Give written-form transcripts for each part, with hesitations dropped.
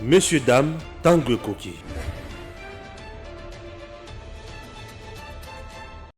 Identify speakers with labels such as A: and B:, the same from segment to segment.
A: Messieurs, dames, Tanguy Koki.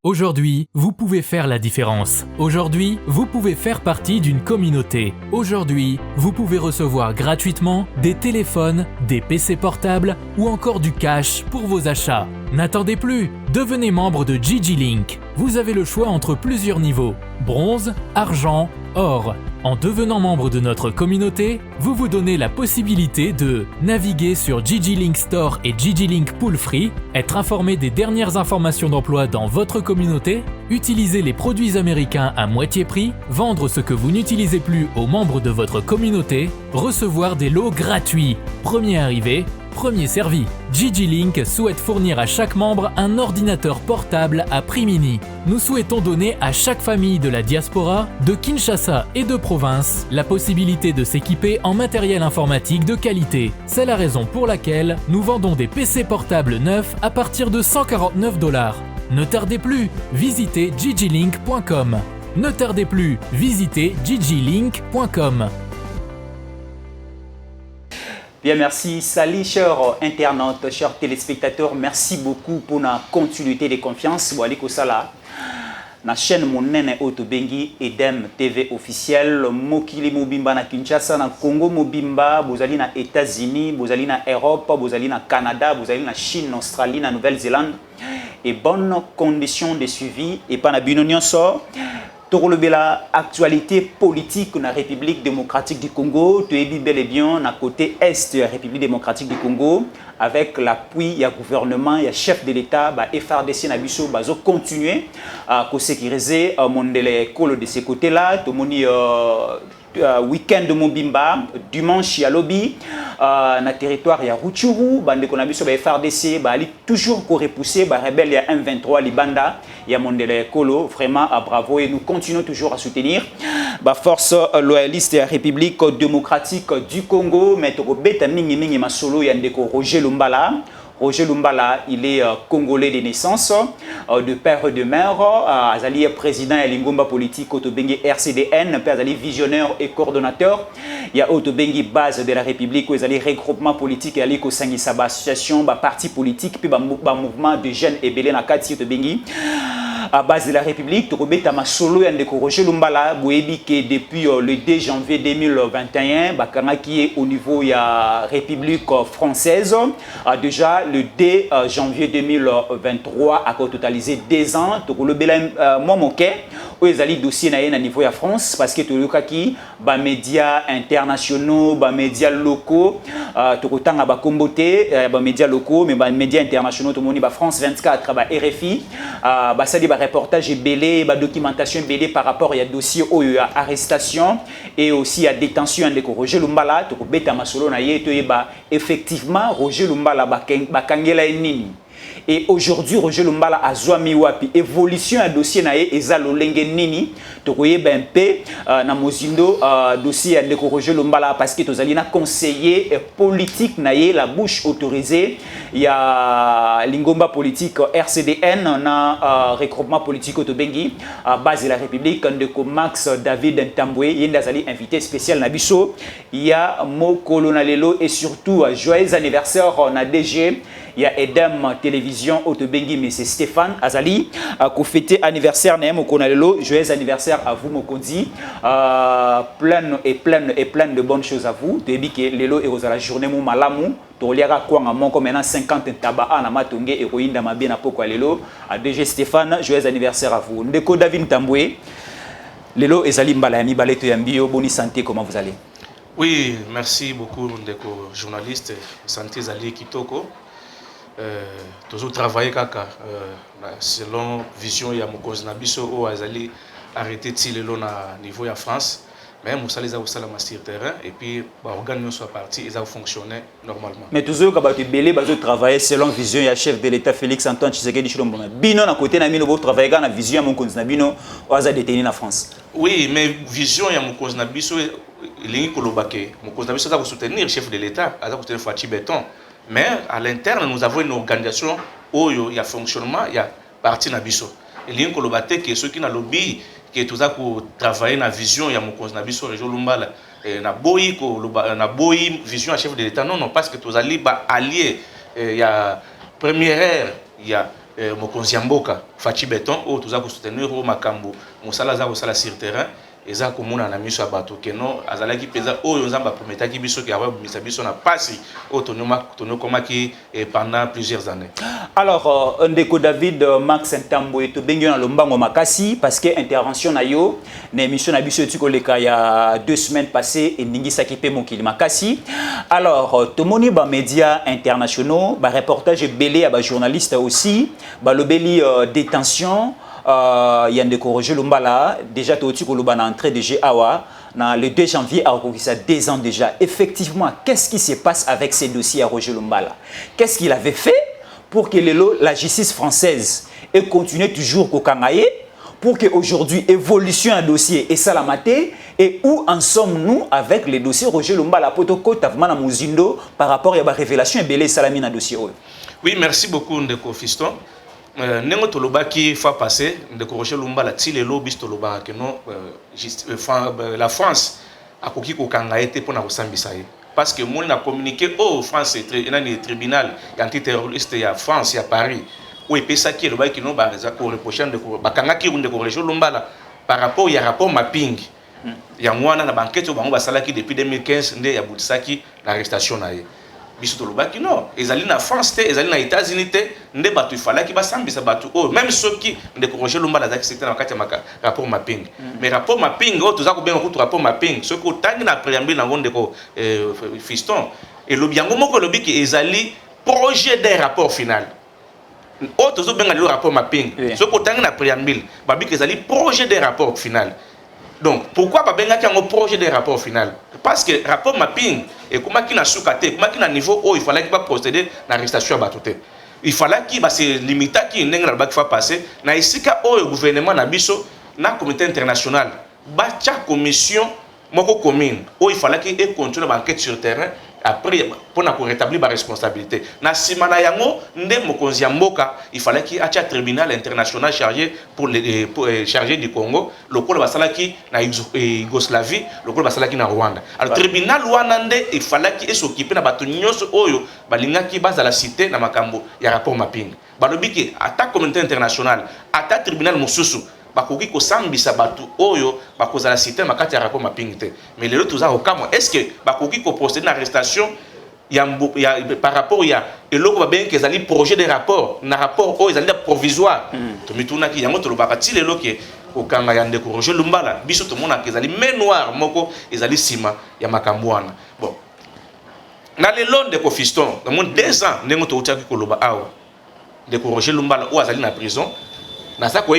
B: Aujourd'hui, vous pouvez faire la différence. Aujourd'hui, vous pouvez faire partie d'une communauté. Aujourd'hui, vous pouvez recevoir gratuitement des téléphones, des PC portables ou encore du cash pour vos achats. N'attendez plus, devenez membre de GG-Link. Vous avez le choix entre plusieurs niveaux, bronze, argent, or. En devenant membre de notre communauté, vous vous donnez la possibilité de naviguer sur GG-Link Store et GG-Link Pool Free, être informé des dernières informations d'emploi dans votre communauté, utiliser les produits américains à moitié prix, vendre ce que vous n'utilisez plus aux membres de votre communauté, recevoir des lots gratuits, premier arrivé, premier servi. GG-Link souhaite fournir à chaque membre un ordinateur portable à prix mini. Nous souhaitons donner à chaque famille de la diaspora, de Kinshasa et de province, la possibilité de s'équiper en matériel informatique de qualité. C'est la raison pour laquelle nous vendons des PC portables neufs à partir de $149. Ne tardez plus, visitez gglink.com. Ne tardez plus, visitez gglink.com.
C: Bien, merci. Salut, chers internautes, chers téléspectateurs. Merci beaucoup pour la continuité de confiance. La chaîne Monene Otobengi Edem TV officiel. Mokili Mobimba na Kinshasa, na Congo Mobimba, Bozali na États-Unis, Bozali na Europe, Bozali na Canada, Bozali na Chine, Australie, na Nouvelle-Zélande. Et bonnes conditions de suivi. Et pas na Binonion sort. Torolobela actualité politique na République démocratique du Congo, tu es bel et bien na côté est de la République démocratique du Congo avec l'appui du gouvernement, il y a chef de l'État, FRDC na biso bazo continuer à sécuriser mondele kolo de ce côté-là, tout moni week-end de Mobimba, dimanche à lobby, na territoire ya Rutshuru, bande qu'on a vu sur FRDC, ali toujours pour repousser, rebelle ya M23 Libanda, ya mondele kolo, vraiment bravo et nous continuons toujours à soutenir force loyaliste et République démocratique du Congo, maître Beta Mingi Masolo ya ndeko Roger Lumbala. Roger Lumbala, il est congolais de naissance, de père et de mère. Azali est président de l'Ingomba politique Otobengi RCDN, père Azali visionnaire et coordonnateur. Il y a Otobengi base de la République, Azali regroupement politique et Ali Kosangi Saba association, parti politique, puis mouvement de jeunes et belé na kati Otobengi. À base de la République, Torobeta Masolo et Ndeko Roger Lumbala, Boebi qui depuis le 2 janvier 2021, Bakanga qui est au niveau de la République française, déjà le 2 janvier 2023 a totalisé 2 ans. Torobela Momoke, où ils allaient dossier na niveau de France, parce que Torokaki, médias internationaux, médias locaux, Torotanga Bakombote, médias locaux, mais médias internationaux, tout le monde, France 24, RFI, Basali reportage belé, documentation belé par rapport à dossier à arrestation et aussi à détention de Roger Lumbala, to beta masolo na ye to effectivement Roger Lumbala bakangela nini. Et aujourd'hui, Roger Lumbala a zouami wapi évolution à dossier nae ezalo lenge nini to koye BMP na mozindo dossier de Roger Lumbala parce que tozali na conseiller politique nae la bouche autorisée il y a l'ingomba politique RCDN na regroupement politique Otobengi base de la République de Max David Ntambwe yenda zali invité spécial na biso il y a Mokolo na lelo et surtout joyeux anniversaire na DG. Il y a Edem Télévision Otobengi, M. Stéphane Azali, qui fête anniversaire Naem Okonalelo. Joyeux anniversaire à vous, Mokondi. Plein de bonnes choses à vous. Tu dis que Lelo est la journée Moumalamou. Tu liras quoi en mon maintenant 50 tabac à Namatongé et Roïn Damabé na Poko Lelo. À DG Stéphane, joyeux anniversaire à vous. Ndeko David Tamboué. Lelo Ezali Mbalami, Baleto Yambio, bonne santé, comment vous allez?
D: Oui, merci beaucoup, Ndeko journaliste. Santé Zali Kitoko. Toujours travailler kaka selon vision ya mokonzi na biso o azali arrêté tilelo na niveau ya France mais musali za usala sur terrain et puis organes soit parti ils ont fonctionné normalement
C: mais toujours quand tu belé bazo travailler selon vision ya chef de l'état Félix Antoine Tshisekedi Tshilombo bino na côté na mino bo travailler na vision ya mokonzi na bino o aza détenu na France.
D: Oui, mais vision ya mokonzi na biso lingi kolobake mokonzi na biso za ko soutenir chef de l'état aza ko soutenir Fachi Béton. Mais à l'interne, nous avons une organisation où il y a fonctionnement, il y a parti Nabiso. Il y a un qui est ceux qui ont lobby, qui est tout ça pour travailler dans la vision, il y a mon cause Nabiso, Roger Lumbala, na boyi vision à chef de l'État. Non, parce que tous alliés alliés, il y a première ère, il y a Mokonzi Mboka, Fachi Beton, où tous allons soutenir au Makambo, Moussala Sala sur terrain. Eza komona na miso abato keno azalaki peza oyo nzamba prometaki biso ki aba misa biso na pasi o tonoma ki pendant plusieurs années.
C: Alors ndeko David Max Ntambo to bengi na lombango makasi parce que intervention na yo na émission na biso tu koleka ya 2 semaines passées et ningi sakipe mokili makasi. Alors tomoni ba médias internationaux ba reportage belé ya ba journalistes aussi ba lobeli détention Yandeko Roger Lumbala, déjà tout na entrée de GAWA, le 2 janvier, à 2 ans déjà. Effectivement, qu'est-ce qui se passe avec ces dossiers à Roger Lumbala? Qu'est-ce qu'il avait fait pour que la justice française ait continué toujours au Kangaye, pour qu'aujourd'hui, évolution un dossier et salamate, et où en sommes-nous avec les dossiers Roger Lumbala, Potoko, Tavmana Muzindo, par rapport à la révélation et Belé Salamina dossier? Oui,
D: merci beaucoup, Ndeko Fiston. Nengo toloba qui fa passer de Roger Lumbala tile lo bis toloba que non la France a koki ko kanga été pour na kosambisa ye parce que mon a communiqué au France et tribunal antiterroriste ya France ya Paris où epesa ki loba ki non ba za ko reprocher de ba kanga ki de Roger Lumbala par rapport ya rapport mapping ya mwana na banquette bango basalaki depuis 2015 nde ya butisaki l'arrestation na ye biso tolobaki non ezali na France te ezali na États-Unis te nde batu ifalaki basambisa batu oh même soki nde Roger Lumbala zaki c'était na kati ya rapport mapping mais rapport mapping oh tozako bien ko rapport mapping soki otangi na préambule na ngonde ko Fiston et lobiango moko lobiki ezali projet d'un rapport final oh tozo benga le rapport mapping soki otangi na préambule babiki ezali projet d'un rapport final. Donc, pourquoi pas bien un projet de rapport final? Parce que le rapport mapping, et comment il a sous-caté, comment il a niveau où il fallait qu'il va procéder à l'arrestation à Batoute. Il fallait qu'il se limite à qui il va passer. Na ici, le gouvernement n'a biso, na comité international, la commission commune, où il fallait qu'il continue l'enquête sur le terrain. Après, pour rétablir la responsabilité. Na simana yango nde Mokonzi Mboka, il fallait qu'il y ait un tribunal international chargé chargé du Congo, le col basalaki na Yougoslavie, le col basalaki na Rwanda. Alors tribunal Rwanda il fallait qu'il s'occupe na batu nyonso oyo balingaki base à la cité na makambo ya rapport mapping. Balobiki attaque communauté internationale, attaque tribunal mosusu. Bakoki ko sambisa batu oyo bakoza la cité makati ya rapport mapping te mais les autres au kamo est-ce que bakoki ko procéder à l'arrestation par rapport ya eloko ba bien que zali projet de rapport na rapport oyo zali provisoire to mituna ki yango to lobakati lelo ke ko kanga ya ndeko Roger Lumbala biso to mona ke zali main noire moko ezali sima ya makambwana bon na lelo ndeko Fiston na mon 2 ans nengo to utaki ko loba awa ndeko Roger Lumbala o azali na prison. Dans ça, que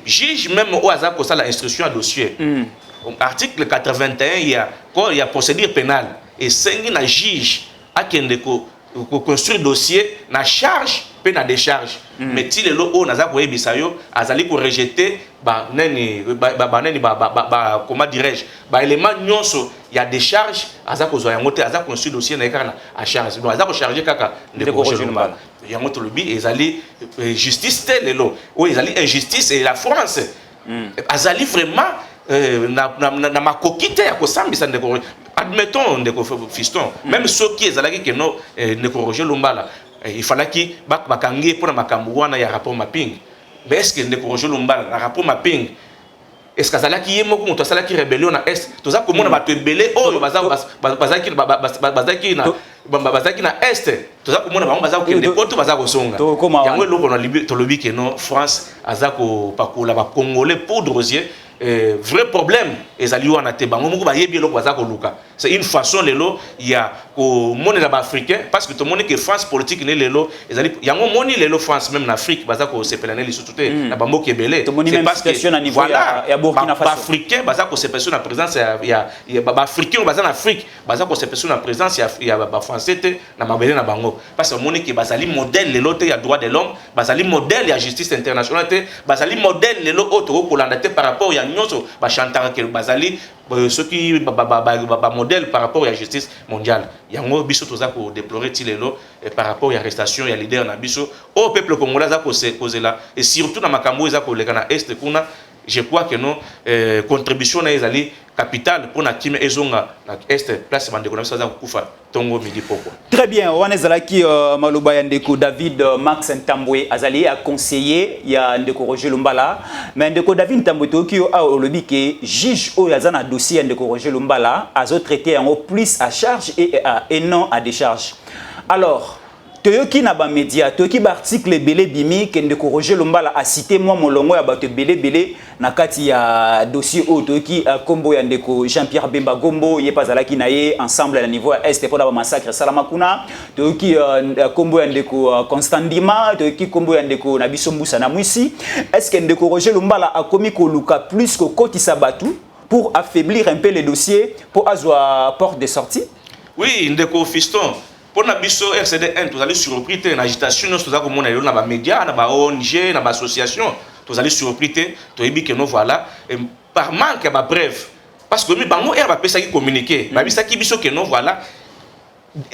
D: juge même au hasard pour ça l'instruction à dossier. Article 81, il y a procédure pénale. Et 5 na juge à qui construire dossier na charge pe na décharge. Mais si le lo na za ko ebisayo azali ko rejeter comment dirais-je ba élément nyonso il y a décharge aza ko zo yango te aza construire dossier na ekana à charge. Donc aza ko charger kaka de Roger Lumbala. Yango to lobi ezali justice te lelo o ezali injustice et la France azali vraiment na makokite ya kosambisa ndeko admettons ndeko Fiston même ceux qui ezalaki que no ndeko Roger Lumbala il fallait qu'il bakangi pour makambo wana ya rapport mapping mais est-ce que ndeko Roger Lumbala rapport mapping est-ce que azalaki yemo ko moto asalaki rébellion na est toza komona bato ebele oyo bazaki na est toza komona bango baza kokende poto baza kosonga yango eloko na tolobi ke no France aza kopakola ba congolais poudre aux yeux vrai problème ezali wana te bango moko bayebi eloko baza koluka c'est une façon lelo ya ko monela ba africain parce que to moni que France politique ne lelo ezali yango moni lelo France même en Afrique baza ko sepelana li surtout na bambo kebele
C: c'est parce que à niveau ya Burkina Faso
D: africain baza ko sepelana na présence ya ba africain baza en Afrique baza ko sepelana na présence ya ba français te na mabele na bango parce que moni que bazali modèle lelo te ya droit de l'homme bazali modèle ya justice internationale te bazali modèle lelo auto ko landa te par rapport ya nyonso ba chantaka ke bazali ceux qui modèle par rapport à la justice mondiale. Yango biso toza ko déplorer tilelo par rapport à l'arrestation ya leader na biso au peuple congolais za ko causer là et surtout na makambo za ko leka na est kuna je crois que nos contribution na ezali capital pour na kim ezonga na est place bande ko ça kufa tongo midi poko.
C: Très bien, on est là qui maloba ya ndeko David Max Ntambwe azali a conseiller ya ndeko Roger Lumbala, mais ndeko David Ntambwe tokio a olobi ke juge o yazana dossier ya ndeko Roger Lumbala azo traiter en plus à charge et non à décharge. Alors Toyoki na ba média, toyoki ba article belé bimi ke ndeko Roger Lumbala a cité moi molongo ya bato belé na kati ya dossier o toyoki kombo ya ndeko Jean-Pierre Bemba Gombo ye pazalaki na ye ensemble na niveau est pour la massacre Salamakuna, toyoki kombo ya ndeko Constant Ndima, toyoki kombo ya ndeko Nabiso Mbusa na Mwisi. Est-ce que ndeko Roger Lumbala a commis ko luka plus que koti sabatu pour affaiblir un peu les dossiers pour azwa porte de sortie?
D: Oui, ndeko fiston. Pour na biso RCD1 tous allez surpris en agitation nous tous comme on est là na médias na ba ONG na ba association tous allez surpris to ebi que nous voilà par manque ba preuve parce que mi bango er ba pesa qui communiquer ba bisa ki biso que nous voilà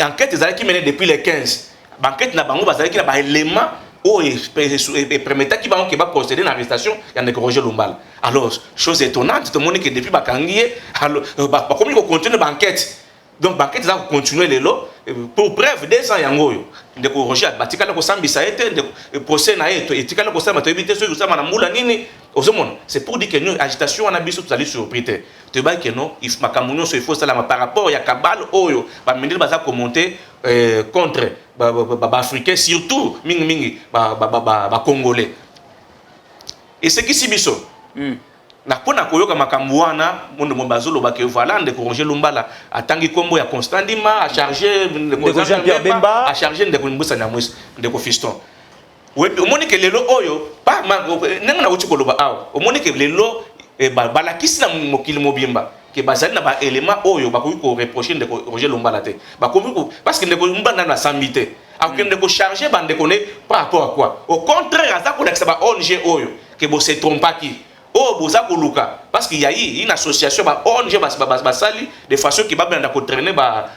D: enquête ezali qui menée depuis les 15 enquête na bango bazali ki na ba élément o et permettant qui bango que ba procéder à l'arrestation ya ndeko Roger Lumbala. Alors chose étonnante tout le monde que depuis ba kangié alors ba comme il continue ba enquête. Donc banquette ça continuer les lots pour preuve des ans yangoyo ndeko Roger batikala ko sambisa ete de procès na eto etikala ko samba to ebité so usama na mula nini ozomona c'est pour dire que nous agitation na biso tuzali surprise te ba que non if makamunyo so il faut ça par rapport ya kabal oyo ba mindeli baza commenter contre ba africain surtout mingi ba congolais et ce qui si biso na pona koyoka makambo wana mondo mbazolo ba ke voilà ndeko Roger Lumbala atangi kombo ya Constant Ndima a charger ndeko Jean-Pierre Bemba a charger ndeko Mbusa na Mwisi ndeko fiston we omoni ke lelo oyo pa nenga na uti koloba awa omoni ke lelo balakisi na mokili mobimba ke bazali na ba élément oyo bakoki ko reprocher ndeko Roger Lumbala te bakomi ko parce que ndeko Lumbala na sambité akende ko charger bande connaît par rapport à quoi au contraire aza ko lakisa ba ONG oyo ke bo se trompaki. Oh, boza koluka parce qu'il y a eu une association ba ONG ba sali de façon qui va bien traîner ba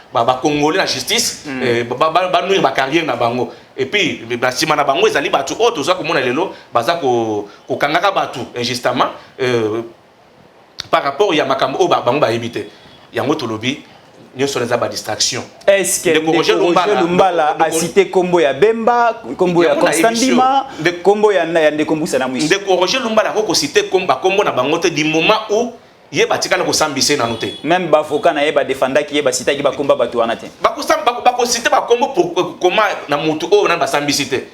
D: congolais la justice ba nuire ba carrière na bango et puis ba sima na bango ezali batu auto za komona lelo baza ko kangaka batu injustement par rapport ya makambo o bango ba éviter yango tolobi nyonso neza ba distraction.
C: Est-ce que Roger Lumbala a cité kombo ya Bemba, kombo ya Constant Ndima, kombo ya ndeko Mbusa na Mwisi?
D: Ndeko Roger Lumbala ko cité kombo na bango te du moment où ye batikala ko sambise na noté.
C: Même bavoka na ye ba défenda ki ye ba cité ki ba komba batu wana te.
D: Ba ko cité ba kombo pour comment na mutu o na ba sambisité.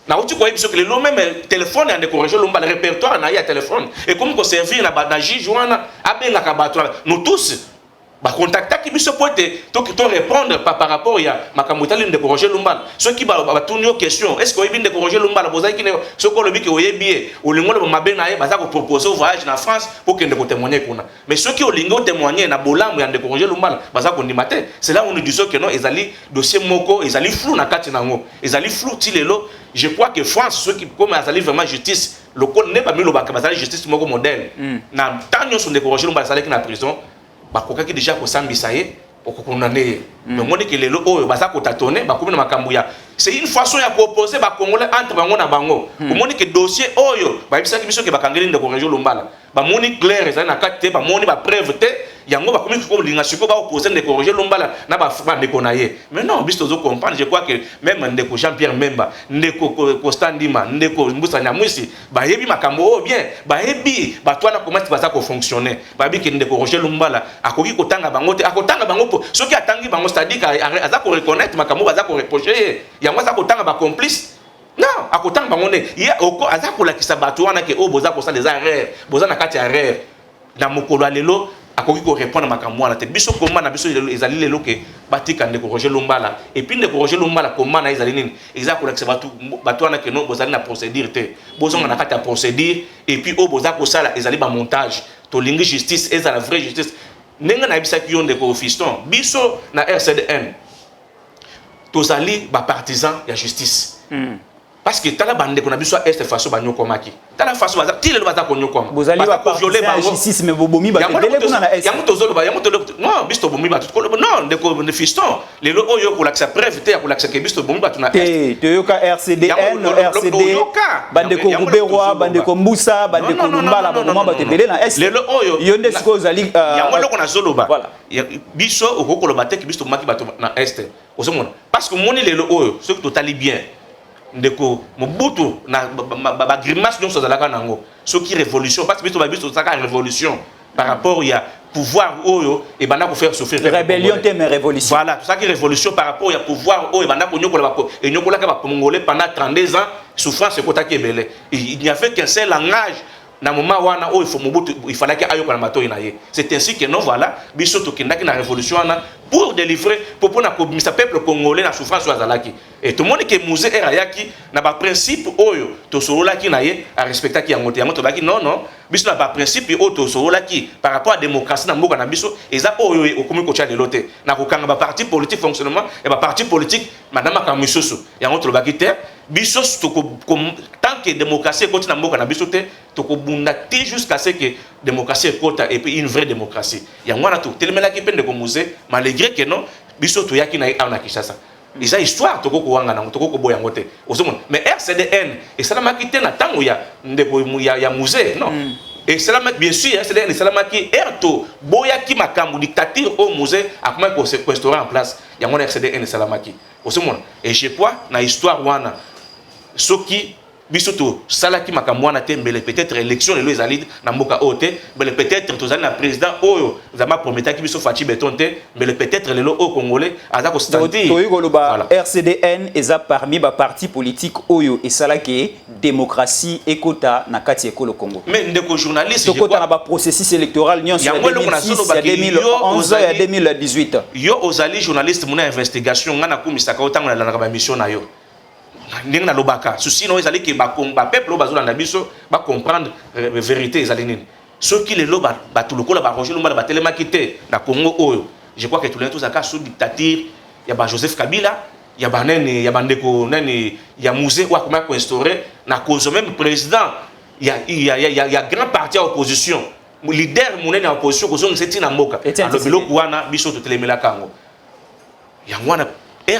D: Na uti ko ebiso que le même téléphone ya ndeko Roger Lumbala répertoire na ya téléphone et comme ko servir na ba juge wana abenga ka batu nous tous ba contacter qui biso pote to répondre par rapport ya makamutali de Roger Lumbala ceux qui ba tourner aux questions est-ce que oyebi de Roger Lumbala bozaki ne ce ko lobi ke oyebi olingo le mabe na ye baza ko proposer voyage na France pour que ndeko témoigner kuna mais ceux qui olingo témoigner na bolamu ya de Roger Lumbala baza ko ndimate c'est là où nous disons que non ezali dossier moko ezali flou na kati nango ezali flou tilelo je crois que France ceux qui comme ezali vraiment justice le ko ne pas mi lo ba bazali justice moko modèle na tanyo son de Roger Lumbala ezali na prison bakokaki déjà ko sambisa ye okokondamné mais moni ke lelo oyo baza ko tâtonner bakomi na makambo ya c'est une façon ya proposer ba congolais entre bango na bango moni ke dossier oyo ba bisaki biso ke bakangeli ndeko Roger Lumbala ba moni clair ezali na kati te ba moni ba preuve te yango bakomi ko linga siko ba opposer ndeko Roger Lumbala na ba ndeko na ye mais non biso zo comprendre je crois que même ndeko Jean-Pierre Bemba ndeko Constant Ndima ndeko Mbusa na Mwisi ba yebi makambo o bien ba yebi ba twana comment baza ko fonctionner ba bi ke ndeko Roger Lumbala akoki kotanga bango te akotanga bango po soki atangi bango c'est-à-dire aza ko reconnaître makambo baza ko reprocher yango aza kotanga ba complice non akotanga bango ne ya oko aza ko lakisa batu wana ke o boza ko sa des erreurs boza na kati erreur na mokolo lelo akoki ko répondre makambo wana te biso koma na biso ezali lelo ke batika ndeko Roger Lumbala et puis ndeko Roger Lumbala koma na ezali nini eza ko lakisa batu wana ke no bozali na procédure te bozonga na kati ya procédure et puis o boza ko sala ezali ba montage to lingi justice ezala vraie justice nenga na bisaki yo ndeko fiston biso na RCD1 tozali ba partisan ya justice parce que tala bande qu'on a besoin est façon banyo komaki tala façon baza ti le baza konyo koma
C: bozali ba violer ba justice mais bobomi ba tebele kuna na est
D: yamuto zolo ba yamuto non bisto bomi ba tout non de fiston les lo oyo ko laksa preuve te ko laksa ke bisto bomi ba tuna
C: est te yoka RCDN RCD bande ko Ruberwa bande ko Mbusa bande ko Lumbala bomo ba tebele na est
D: les lo oyo
C: yonde siko zali
D: yamulo ko na zolo ba
C: voilà
D: biso okoko lo batek bisto maki ba na est osomona parce que moni les lo oyo ce que totali bien ndeko mobutu na ba grimace nyonso zalaka nango soki révolution parce que biso saka révolution par rapport ya pouvoir oyo et bana ko faire souffrir
C: rébellion te mais révolution
D: voilà ça qui révolution par rapport ya pouvoir oyo bana ko nyokola ba et nyokola ka ba congolais pendant 32 ans souffrance ko ta kebele il n'y avait qu'un seul langage na moment wana oyo faut mobutu il fallait que ayoka na matoyi na ye c'est ainsi que non voilà biso to kindaki na révolution wana pour délivrer pour na ko misa peuple congolais na souffrance wa zalaki et tout le monde que musée erayaki na ba principe oyo to sololaki na ye a respectaki yango te yango to baki non biso na ba principe oyo to sololaki par rapport à démocratie na mboka na biso eza oyo okomi ko tshane lote na ko kanga ba parti politique fonctionnement et ba parti politique madame kamisusu yango to baki te biso to tant que démocratie continue na mboka na biso te to ko bunda te jusqu'à ce que démocratie kota et puis une vraie démocratie yango na to telemelaki pende ko musée malgré que non biso to yaki na ana Kinshasa isa histoire toko ko wanga na toko ko boya ngote osomona mais RCDN et ça m'a quitté na tango ya ndeko ya musée non et cela bien sûr RCDN et cela m'a qui erto boya ki makambu dictature au musée a comment ko se restaurer en place ya mon RCDN et cela m'a qui osomona et je crois na histoire wana soki bisoto salaki makamwana te mais peut-être élection les ezali na mboka ote mais peut-être tozali na président oyo zama prometaki biso Fachi Beton te mais peut-être les lo au congolais azako standi
C: toyi koloba RCDN eza parmi ba parti politique oyo et salaki démocratie ekota na kati ekolo Congo
D: mais ndeko journaliste
C: je crois na ba processus électoral nyonso ya 2011 ya 2018
D: yo ozali journaliste mona investigation ngana kumisaka otango na ba mission na yo ndenge na lobaka souci no ezali ke ba peuple bazolanda biso ba comprendre vérité ezali nini soki le loba batulukola ba Roger Lumbala batelemaki te na Congo oyo je crois que tous les tous aka sous dictature ya ba Joseph Kabila ya ba nene ya bandeko nene ya musée wa comment ko instaurer na cause même président ya grand parti à opposition leader munene à opposition ko zonga setina mboka alobilo kuana biso to telemela kango ya ngwana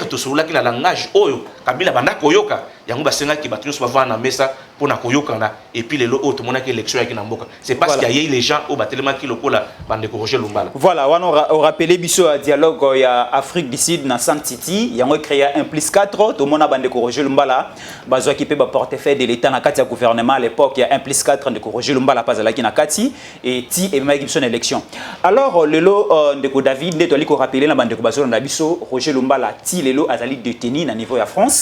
D: to solola ki na langage oyo Kabila banda koyoka yango basenga ki batu so bavana mesa pona koyoka na et puis lelo auto monaki élection ya ki na mboka c'est parce qu'il y a les gens au batelema ki lokola bande ko Roger Lumbala
C: voilà on rappelé biso à dialogue ya Afrique du Sud na Saint-Titi yango créé 1+4 to mona bande ko Roger Lumbala bazwa ki pe ba portefeuille de l'état na kati ya gouvernement à l'époque il y a 1+4 de ko Roger Lumbala pas la ki na kati et ti et même son élection alors lelo de ko David ne to li ko rappeler na bande ko bazwa na biso Roger Lumbala ti lelo azali détenu na niveau ya France.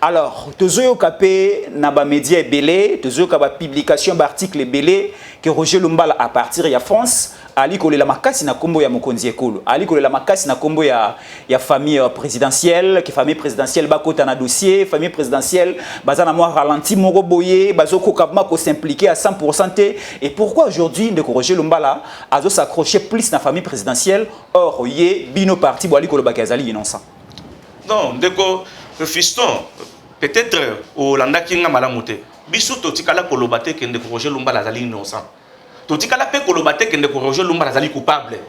C: Alors, tozoyo kapé na ba média belé, tozoyo ka ba publication ba article belé que Roger Lumbala à partir ya France ali kolela makasi na kombo ya mokonzi ekolo. Ali kolela makasi na kombo ya famille présidentielle, que famille présidentielle ba kota na dossier, famille présidentielle bazana moi ralenti moko boyé, bazoko kabma ko s'impliquer à 100% et pourquoi aujourd'hui de Roger Lumbala azo s'accrocher plus na famille présidentielle or yé bino parti bo ali koloba kazali innocent.
D: Non, ndeko le fiston peut-être au landa kinga malamuté biso totikala kolobate ke ndeko Roger Lumbala azali innocent totikala pe kolobate ke ndeko Roger Lumbala azali coupable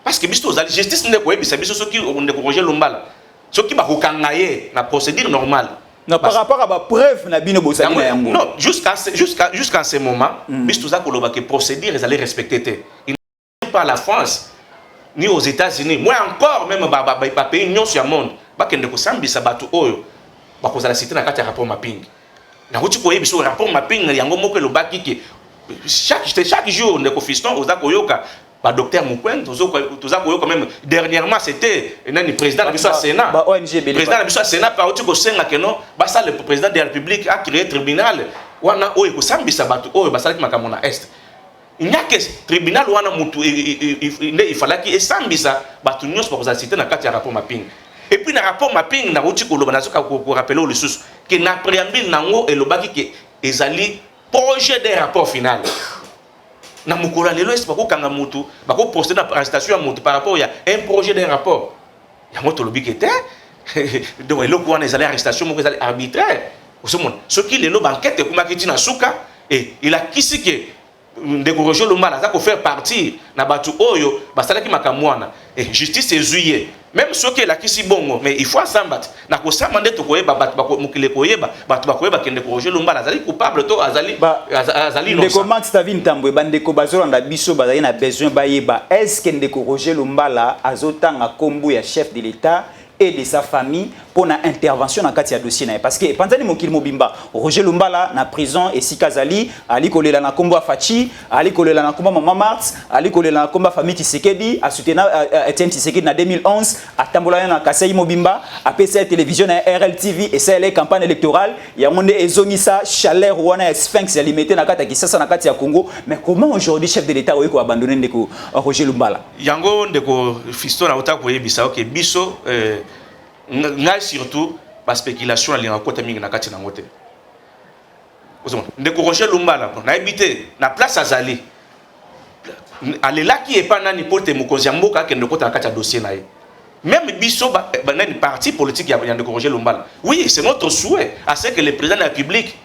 D: parce que biso azali justice ndeko yebisa biso soki ndeko Roger Lumbala soki ba kokanga ye na procédure normale
C: non par rapport à ba preuve na bino bosali na yango
D: non jusqu'à ce moment biso za koloba ke procédure ezali respecter il pas la France ni aux États-Unis moi encore même ba pays nyonso ya monde bakende ko sambisa batu oyo bakozala cité na kati ya rapport mapping na kuti ko yebiso rapport mapping yango moko lo baki ke chaque jour ndeko fiston oza koyoka ba docteur Mukwende toza koyoka même dernièrement c'était nani président biso Sénat
C: ba ONG
D: président biso Sénat pa oti ko senga ke non ba ça le président de la République a créé tribunal wana oyo ko sambisa batu oyo basala ki makambo na est il n'y a que tribunal wana mutu il fallait que esambisa batu nyonso bakozala cité na kati ya rapport mapping. Et puis, dans le rapport mapping, na outil ko loba ko rappeler au ressources que na préambule nango et lobaki que ezali projet de rapport final. Na mukora lelo est pas ko kanga mutu, ba ko procéder na arrestation mutu par rapport à un projet de rapport. Ya moto lobi que était donc eloko wana ezali arrestation moko ezali arbitraire. Ce qui est l'enquête comme Akitina Souka et il a quitté que ndeko Roger Lumbala ça pour faire partie na batu oyo basala ki makamwana et justice est juillet même ce qui la kisi bongo mais il faut ensemble na ko samande to koyeba batu ba mukile koyeba batu ba koyeba kende ko Roger Lumbala azali coupable to azali azali non
C: ndeko Max Tavin Tambwe bandeko bazolanda biso bazali na besoin bayeba est-ce que ndeko Roger Lumbala azotanga kombo ya chef de l'État et de sa famille pour une intervention dans le dossier parce que pendant que Mokil Mobimba Roger Lumbala na prison et Sikazali ali kolela na kombo Fachi ali kolela na kombo Mama Marthe ali kolela na kombo famille Tshisekedi a soutenu Etienne Tshisekedi en 2011 a tambola na Kasai Mobimba a PC télévision na RLTV et c'est la campagne électorale ya monde ezongisa chaleur wana Sphinx ya limité na kata Kisasa na kati ya Congo mais comment aujourd'hui chef de l'État oyo ko abandonner ndeko Roger Lumbala
D: yango ndeko Fiston na otako yebisa OK biso ngai surtout ba spéculation ali ngakota mingi na kati na ngote ndeko Roger Lumbala na habité na place azali alela ki epa nani pote mokonzi mboka ke ndeko ta kati ya dossier na ye même biso ba nani parti politique ya ndeko Roger Lumbala oui c'est notre souhait à ce que le président de la République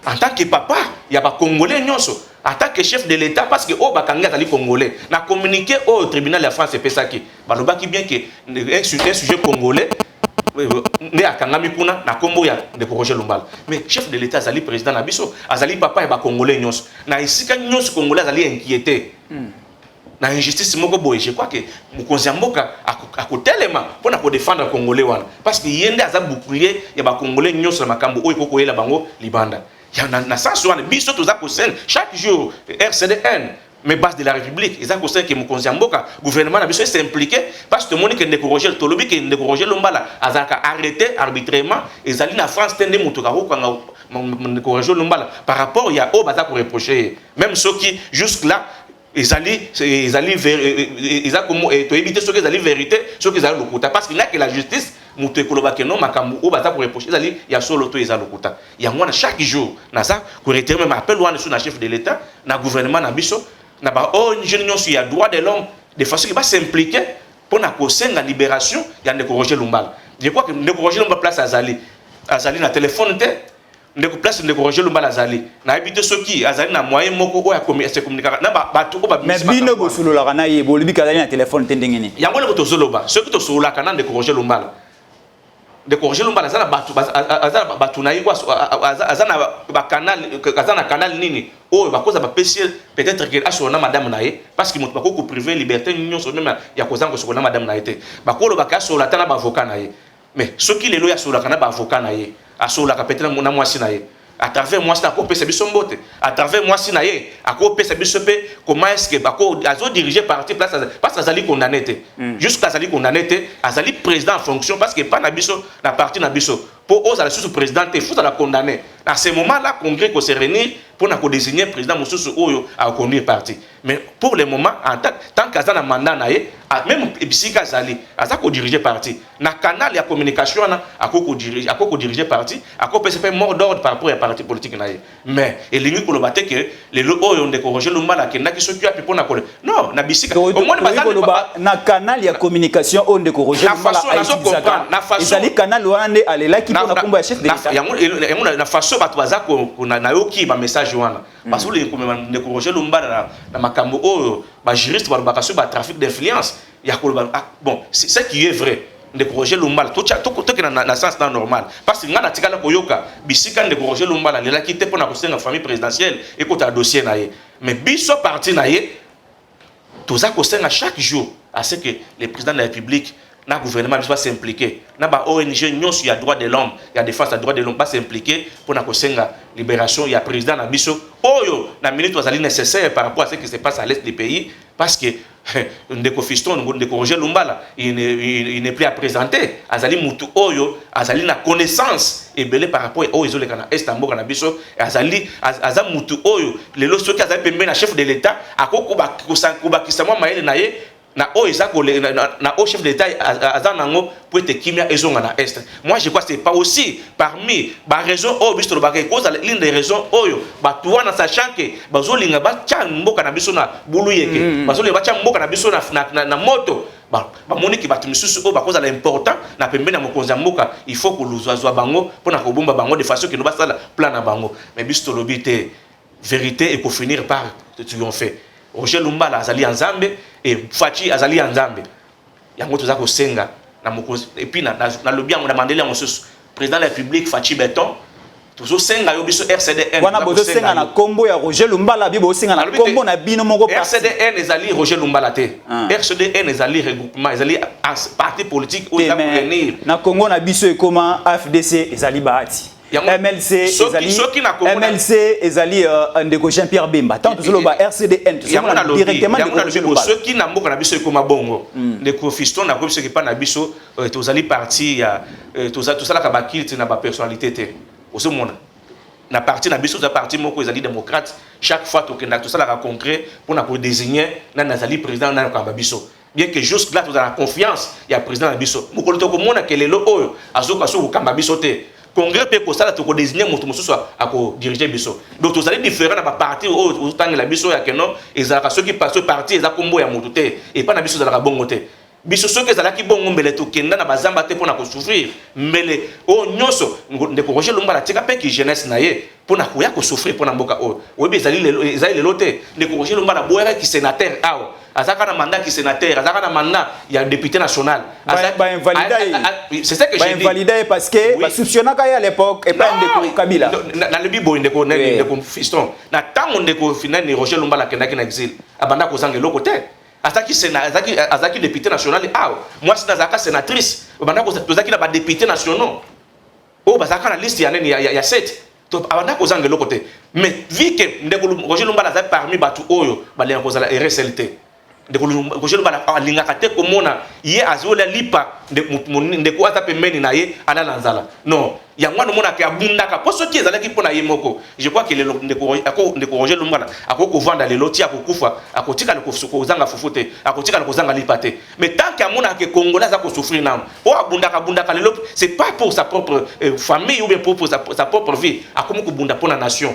D: en tant que papa ya ba congolais nyonso en tant que chef de l'État parce que oh bakanga ali congolais na communiqué au tribunal de France pesaki balobaki bien que un sujet congolais ne akangami kuna na kombo ya ndeko Roger Lumbala mais chef de l'État azali président na biso azali papa ya ba congolais nyonso na isika nyonso congolais azali inquiété na injustice moko boye je crois que mokonzi mboka akotelema pona ko défendre congolais wana parce que yende aza bouclier ya ba congolais nyonso na makambo oyo koko yela bango libanda ya na sens wana biso toza ko sen chaque jour RCDN mais base de la République ils ont conseillé que mokonzi mboka gouvernement na biso s'est impliqué parce que moni que ndeko Roger tolobi que ndeko Roger Lumbala azaka arrêté arbitrairement ils allaient na France tende mutuka ko kanga ndeko Roger Lumbala par rapport ya o baza ko reprocher même ceux qui jusque là ils ont comment to éviter ceux qui allaient vérité ceux qui allaient lokuta parce qu'il n'y a que la justice mutu ekoloba ke non makambo o baza ko reprocher ils ya solo to ils allaient lokuta ya ngwana chaque jour na ça ko retirer même appel wana sur na chef de l'État na gouvernement na biso na ba ONG nyonso ya droit de l'homme de façon qui va s'impliquer pour na kosenga libération ya ndeko Roger Lumbala je crois que ndeko Roger Lumbala place azali na téléphone te ndeko place ndeko Roger Lumbala azali na habité soki azali na moyen moko o ya se communiquer na ba to ba
C: mais bino bosolola kana ye bolibi kazali na téléphone te ndengeni
D: yango le to zoloba soki to solola kana ndeko Roger Lumbala ndeko Roger Lumbala azana batu na yiko azana ba canal azana canal nini oh bakoza ba spécial peut-être que asona madame nae parce que mutu bako privé liberté nyonso même ya kozanga sokona madame nae te bakolo bakasola tana ba avocat nae mais ce qui lelo ya sola kana ba avocat nae asola ka peut-être mona mwasi nae à travers moi ça ko pesa biso mbote à travers moi si nae ako pesa biso pe comment est-ce que bako azo diriger parti place parce que azali condamné te jusqu'à azali condamné te azali président en fonction parce que pas na biso na parti na biso pour oser la sous président il faut la condamner à ce moment là congrès ko se réunir pour na ko désigner président mususu oyo a conduire parti mais pour le moment en tant qu'azana mandat nae même bisika azali azako diriger parti na canal ya communication na akoko diriger parti akoko pesa mort d'ordre par rapport à parti politique nae mais elingi ko lobate que le oyo ndeko Roger Lumbala kenda ki soki api pona ko non na bisika au moins
C: na canal ya communication on ndeko Roger Lumbala
D: na façon
C: ezali canal wana alela ki pona komba chef de l'État
D: yango na façon bato bazako na yoki ba message wana parce que ndeko Roger Lumbala na makambo oyo ba juriste ba bakaso ba trafic d'influence ya ko bon c'est ce qui est vrai ndeko Roger Lumbala to na sens normal parce que ngana tikala koyoka bisika ndeko Roger Lumbala lela ki te pona ko senga famille présidentielle et ko ta dossier na ye mais biso parti na ye toza ko senga chaque jour à ce que le président de la République na gouvernement va s'impliquer na ba ONG nyonso ya droit de l'homme ya défense des droits de l'homme va s'impliquer pour na ko senga libération ya président na biso oyo na minute wazali nécessaire par rapport à ce qui se passe à l'est du pays parce que ndeko Fiston ndeko Roger Lumbala il n'est plus à présenter azali mutu oyo azali na connaissance et belé par rapport au isolé kana est mboka na biso azali aza mutu oyo lelo soki azali pembe na chef de l'État akoko ba kisamwa maele na ye na o ezako na au chef d'État azanango pour être kimia ezonga na est moi je crois c'est pas aussi parmi ba raison o biso ba cause l'une des raisons oyo ba tuana sachant que bazolinga ba tcha mboka na biso na bulu yeke bazolinga ba tcha mboka na biso na moto bamoni ki bato misusu oyo bakozala important na pembeni ya mokonzi ya mboka il faut koluzwazwa bango mpona kobomba bango de façon kino basala plan na bango mais biso tolobi te vérité ekofinir par triompher. Roger Lumbala azali ya nzambe et Faci azali ya nzambe yango toza kosenga na mokonzi et puis na lobi yango na mandeli yango mosusu président de la République Faci Beton toujours senga yo biso RCDN
C: wana bozo senga na kombo ya Roger Lumbala bibo senga na kombo na bino moko parti
D: RCDN ezali Roger Lumbala te RCDN ezali regroupement ezali parti politique ou za prévenir
C: na Congo na biso ekoma AFDC ezali bahati MLC ezali ndeko Jean-Pierre Bemba tant tozolo ba RCDN tozolo directement de Roger Lumbala
D: ceux qui na mboka na biso ekoma bongo ndeko Fiston na ko biso ki pa na biso tozali parti ya tozala ka bakilite na ba personnalité te aussi mon na parti na biso za parti moko ezali démocrate chaque fois tokenda tout ça la concret pour na pour désigner na nazali président na ka biso bien que jusque là tu as la confiance il y a président na biso mokolo to ko mona kelelo oyo azoka so ko kamba biso te congrès pe ko sala to ko désigner moto mosusu ako diriger biso donc tu allez différent na ba parti oyo tanga la biso ya keno ezaka ceux qui passe parti eza kombo ya moto te et pas na biso za la bongo te biso soki ezalaki bongo mbele tokenda na bazamba te mpona kosouffrir mbele oyo nyonso ndeko Roger Lumbala tika mpe ki jeunesse na ye mpona koya kosouffrir mpona mboka oyo oyebi ezali lelo te ndeko Roger Lumbala boyaka ki sénateur awa azalaka na mandat ki sénateur azalaka na mandat ya député national c'est ça que j'ai dit
C: invalidé parce que basouptionnaka ye à l'époque et pas ndeko Kabila
D: nalobi boye ndeko Fiston na ntango ndeko finani Roger Lumbala akendaki na exil abanda kozanga eloko te azaki député national moi c'est nazaka sénatrice banda ko tozaki na ba député nationaux o bazaka na liste ya neni ya 7 to banda ko zanga lokote mais vu que ndeko Roger Lumbala za parmi batu oyo balenga ko zala RSLT ndeko Roger Lumbala alingaka te komona ye azola lipa ndeko ata pembeni na ye ala lanzala non ya mwana mona ke abundaka poso ki ezalaki pona ye moko je crois que le ndeko Roger Lumbala akoko vanda le loti akokufa akotika le kozanga fufute akotika le kozanga lipate mais tant que amona ke congolais za ko souffrir na o abundaka le lot c'est pas pour sa propre famille ou bien pour sa propre vie akomo ko bunda pona nation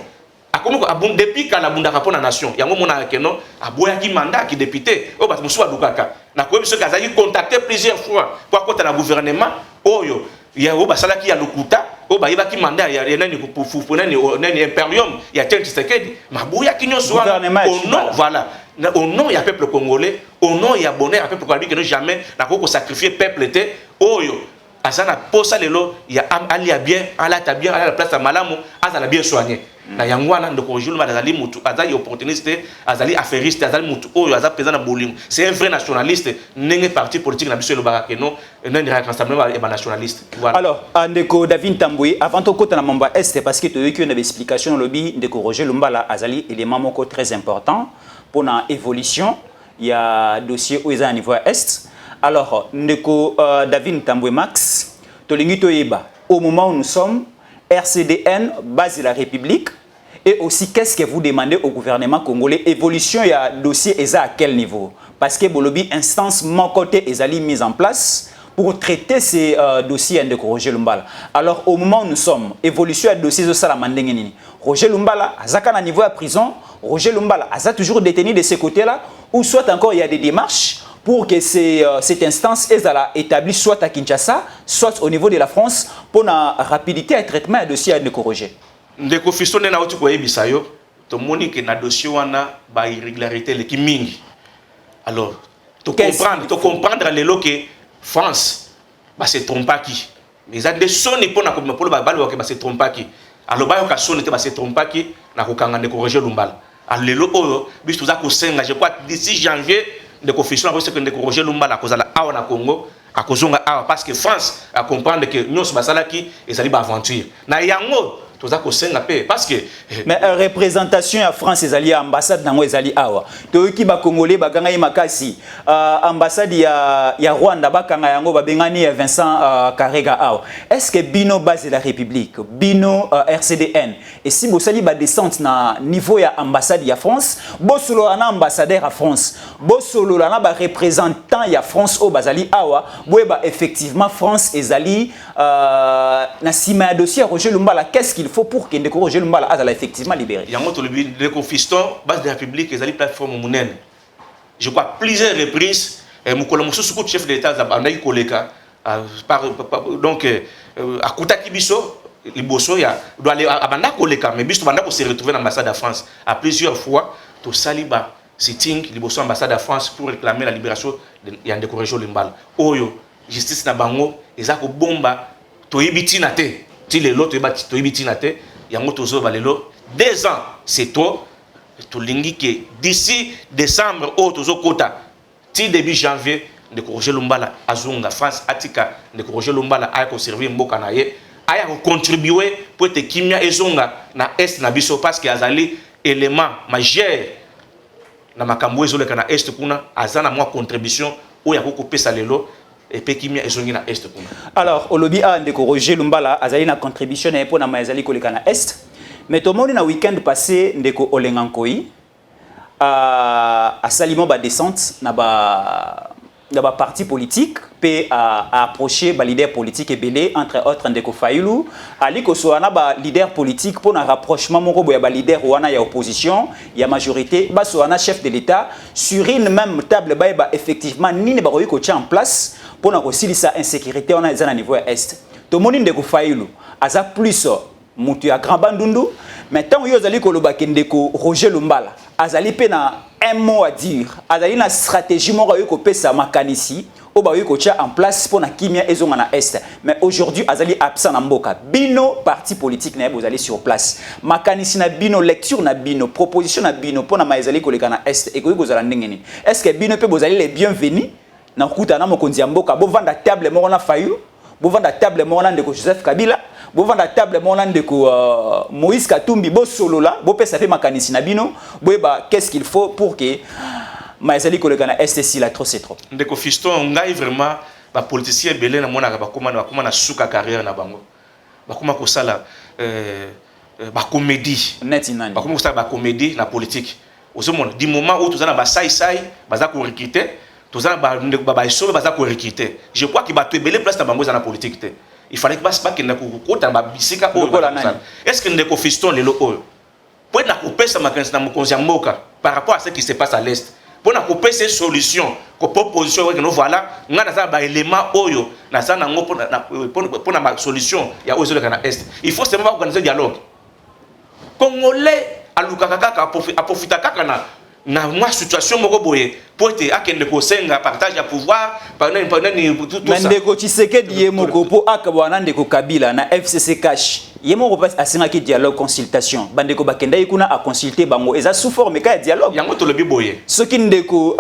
D: akomo ko depuis kana bundaka pona nation yango mona ke no aboya ki mandat ki député o bat musu adukaka na ko biso kazaki contacter plusieurs fois pour akota na gouvernement oyo ya o basala ki ya lokuta o ba yeba ki mandat ya nani pour nani imperium ya Etienne Tshisekedi mabuya ki nyonso au nom voilà au nom ya peuple congolais au nom ya bonheur ya peuple congolais que jamais na ko sacrifier peuple te oyo azana posa lelo ya ali ya bien ala ta bien ala la place ya malamu azala bien soigné na yangwana ndoko Roger Lumbala azali mutu azali opportuniste azali affairiste azali mutu oyo azali président na bolingo c'est un vrai nationaliste nenge parti politique na biso lobaka keno nani rassemblement ya nationaliste
C: voilà alors ndeko David Tamboué avant to kota na mamba est parce que tu as eu une explication lobby ndeko Roger Lumbala azali élément moko très important pour na évolution il y a dossier où ils à niveau est alors ndeko David Tamboué Max tolingi toyeba au moment où nous sommes RCDN, base de la République, et aussi qu'est-ce que vous demandez au gouvernement congolais? Évolution, il y a dossier ESA à quel niveau? Parce que Bolobi, instance, mon côté, ESA mise en place pour traiter ces dossiers de Roger Lumbala. Alors, au moment où nous sommes, évolution à dossier de Salamandengeni. Roger Lumbala, à niveau à prison, Roger Lumbala, a toujours détenu de ce côté-là, ou soit encore il y a des démarches pour que cette instance est établie soit à Kinshasa, soit au niveau de la France, pour la rapidité et traitement de dossier de corriger.
D: Ndeko Fiston na uti ko yebisa yo to moni ke na dossier wana ba irrégularité le ki mingi. Alors, to comprendre lelo que France ba se trompa ki. Mais ça des soni pour na ko ba balo ke ba se trompa ki. Alors ba yo ka soni te ba se trompa ki na ko kanga Ndeko Roger Lumbala. Alors lelo oyo biso za ko senga je crois d'ici janvier Ndeko Fiston a que Ndeko Roger Lumbala kozala awa na Congo akozonga awa parce que France a comprendre que nyonso basalaki ezali ba aventure na yango toza ko senga pe parce que
C: mais représentation ya France ezali ambassade nango ezali awa to ki ba congolais ba ganga makasi ambassade ya Rwanda ba kanga yango ba bengani Vincent Karega awa est-ce que bino base de la République bino RCDN et si bosali ba descente na niveau ya ambassade ya France bosolo na ambassadeur à France bosolo na ba représentant ya France au bazali awa boeba effectivement France ezali na sima ya dossier Roger Lumbala qu'est-ce qu'il faut pour que Ndeko Roger Lumbala azala effectivement libéré.
D: Yango to le Fiston base de la République ezali plateforme monene. Je crois plusieurs reprises mokolo mosusu ko chef d'état za bandaki koleka donc akutaki biso liboso ya doit aller abanda koleka mais biso banda ko se retrouver dans l'ambassade de France à plusieurs fois to saliba sitting liboso ambassade de France pour réclamer la libération ya Ndeko Roger Lumbala oyo justice na bango ezako bomba to yibitina te ti lelo to yibitina te yango tozo balelo 2 ans c'est toi to lingi que d'ici décembre au tozo kota ti début janvier Ndeko Roger Lumbala azunga France atika Ndeko Roger Lumbala aya ko servir mboka na ye aya ko contribuer pour te kimia ezonga na est na biso parce que azali élément majeur na makambo ezoleka na est kuna azana mwa contribution oya ko pesa lelo et puis kimia ezongi na est kuna.
C: Alors au lobby a Ndeko Roger Lumbala azali na contribution na pour na mazali koleka na est mais tout le monde na week-end passé Ndeko Olengankoi a salimo ba descente na ba parti politique pe a approché ba leader politique et belé entre autres Ndeko Fayulu ali ko so na ba leader politique pour un rapprochement moko boya ba leader wana ya opposition ya majorité ba so na chef de l'état sur une même table ba effectivement ni ne ba ko en place pour na ko silisa insécurité on a na niveau est to moni Ndeko Fayulu aza plus mutu ya Grand Bandundu mais tant yo zali ko lobaki Ndeko Roger Lumbala azali pe na un mot à dire azali na stratégie moko yo ko pesa makanisi o ba yo ko tia en place pour na kimia ezonga na est mais aujourd'hui azali absent na mboka bino parti politique na vous allez sur place makanisi na bino lecture na bino proposition na bino pour na maizali ko leka na est et ko ko zala ndengeni est-ce que bino pe vous allez les bienvenus na kuta na mokonzi ya mboka bo vanda table moko na Fayulu bo vanda table moko na Ndeko Joseph Kabila bo vanda table moko Ndeko Moïse Katumbi bo solo là bo pesa pe makanisi na bino boyeba qu'est-ce qu'il faut pour que maizali koleka na STC la trop c'est trop
D: Ndeko Fiston ngai vraiment ba politicien belé na mona ba koma na suka carrière na bango ba koma ko sala ba comédie
C: net inani
D: ba koma ko sala ba comédie na politique ozomona du moment où tozana ba sai baza ko recruter tozana ba iso baza ko recruter je crois que ba to belé place na bango za na politique te il fallait que pas que na kota ba bisika o est-ce que Ndeko Fiston lelo oyo pour na kopesa makanisi na mokonzi ya mboka par rapport à ce qui se passe à l'est pour na kopesa solution ko proposition que nous voilà nga na ba élément oyo na za na ngo pour na solution ya oyo na est il faut seulement organiser dialogue congolais alukaka kaka profita kaka na moi situation moko boye pour être akende ko senga partage ya pouvoir pendant tout ça
C: Ndeko Tshisekedi ye moko po akabwana Ndeko Kabila na FCC cash ye moko pas asinga ki dialogue consultation bandeko bakenda ikuna a consulter bango eza sous forme ka dialogue
D: yango to lobi boye
C: ce qui Ndeko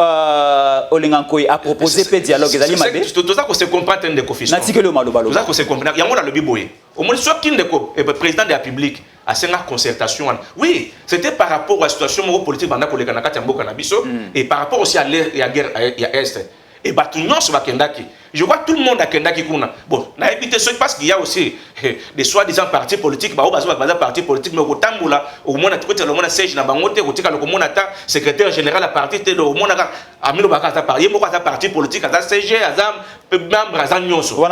C: Olengankoi a proposé pe dialogue ezali mabe
D: to za ko se comprendre Ndeko Fiston
C: na tikelo maloba
D: to za ko se comprendre yango na lobi boye au moins ce qui Ndeko président de la République à cette concertation. Oui, c'était par rapport à la situation politique et par rapport aussi à la guerre à Est. Et bah tout le monde sur Kendaki. Je vois tout le monde à Kendaki kuna. Bon, na évité ce parce qu'il y a aussi des soi-disant partis politiques, bah au parti politique mais au Tamboula, au moins le monde siège na bangote, au tika le monde ata secrétaire général à parti te au monde amino bakata parti, mo kata parti politique ata CG azam membre azam nyonso.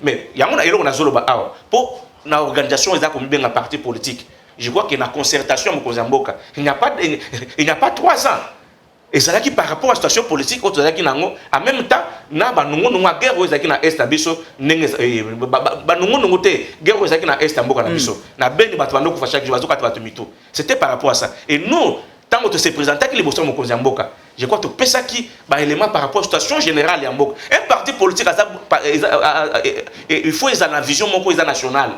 D: Mais il y a mon aïlo na zolo ba awa. Pour na organisation ils a comme bien un parti politique. Je vois qu'il y a une concertation au Mozambique. Il n'y a pas 3 ans. Et c'est là qui par rapport à la situation politique, en même temps, na ba nungo nunga guerre aux qui na est abisso, ba nungo nungo te guerre aux qui na est amboka na biso. Na beni batwando kufa chaque jour azoka batumito. C'était par rapport à ça. Et nous, tant que se présenter que les bossons au Mozambique, je crois que pesa qui ba élément par rapport à la situation générale en Mboka. Un parti politique il faut ils ont la vision moko nationale.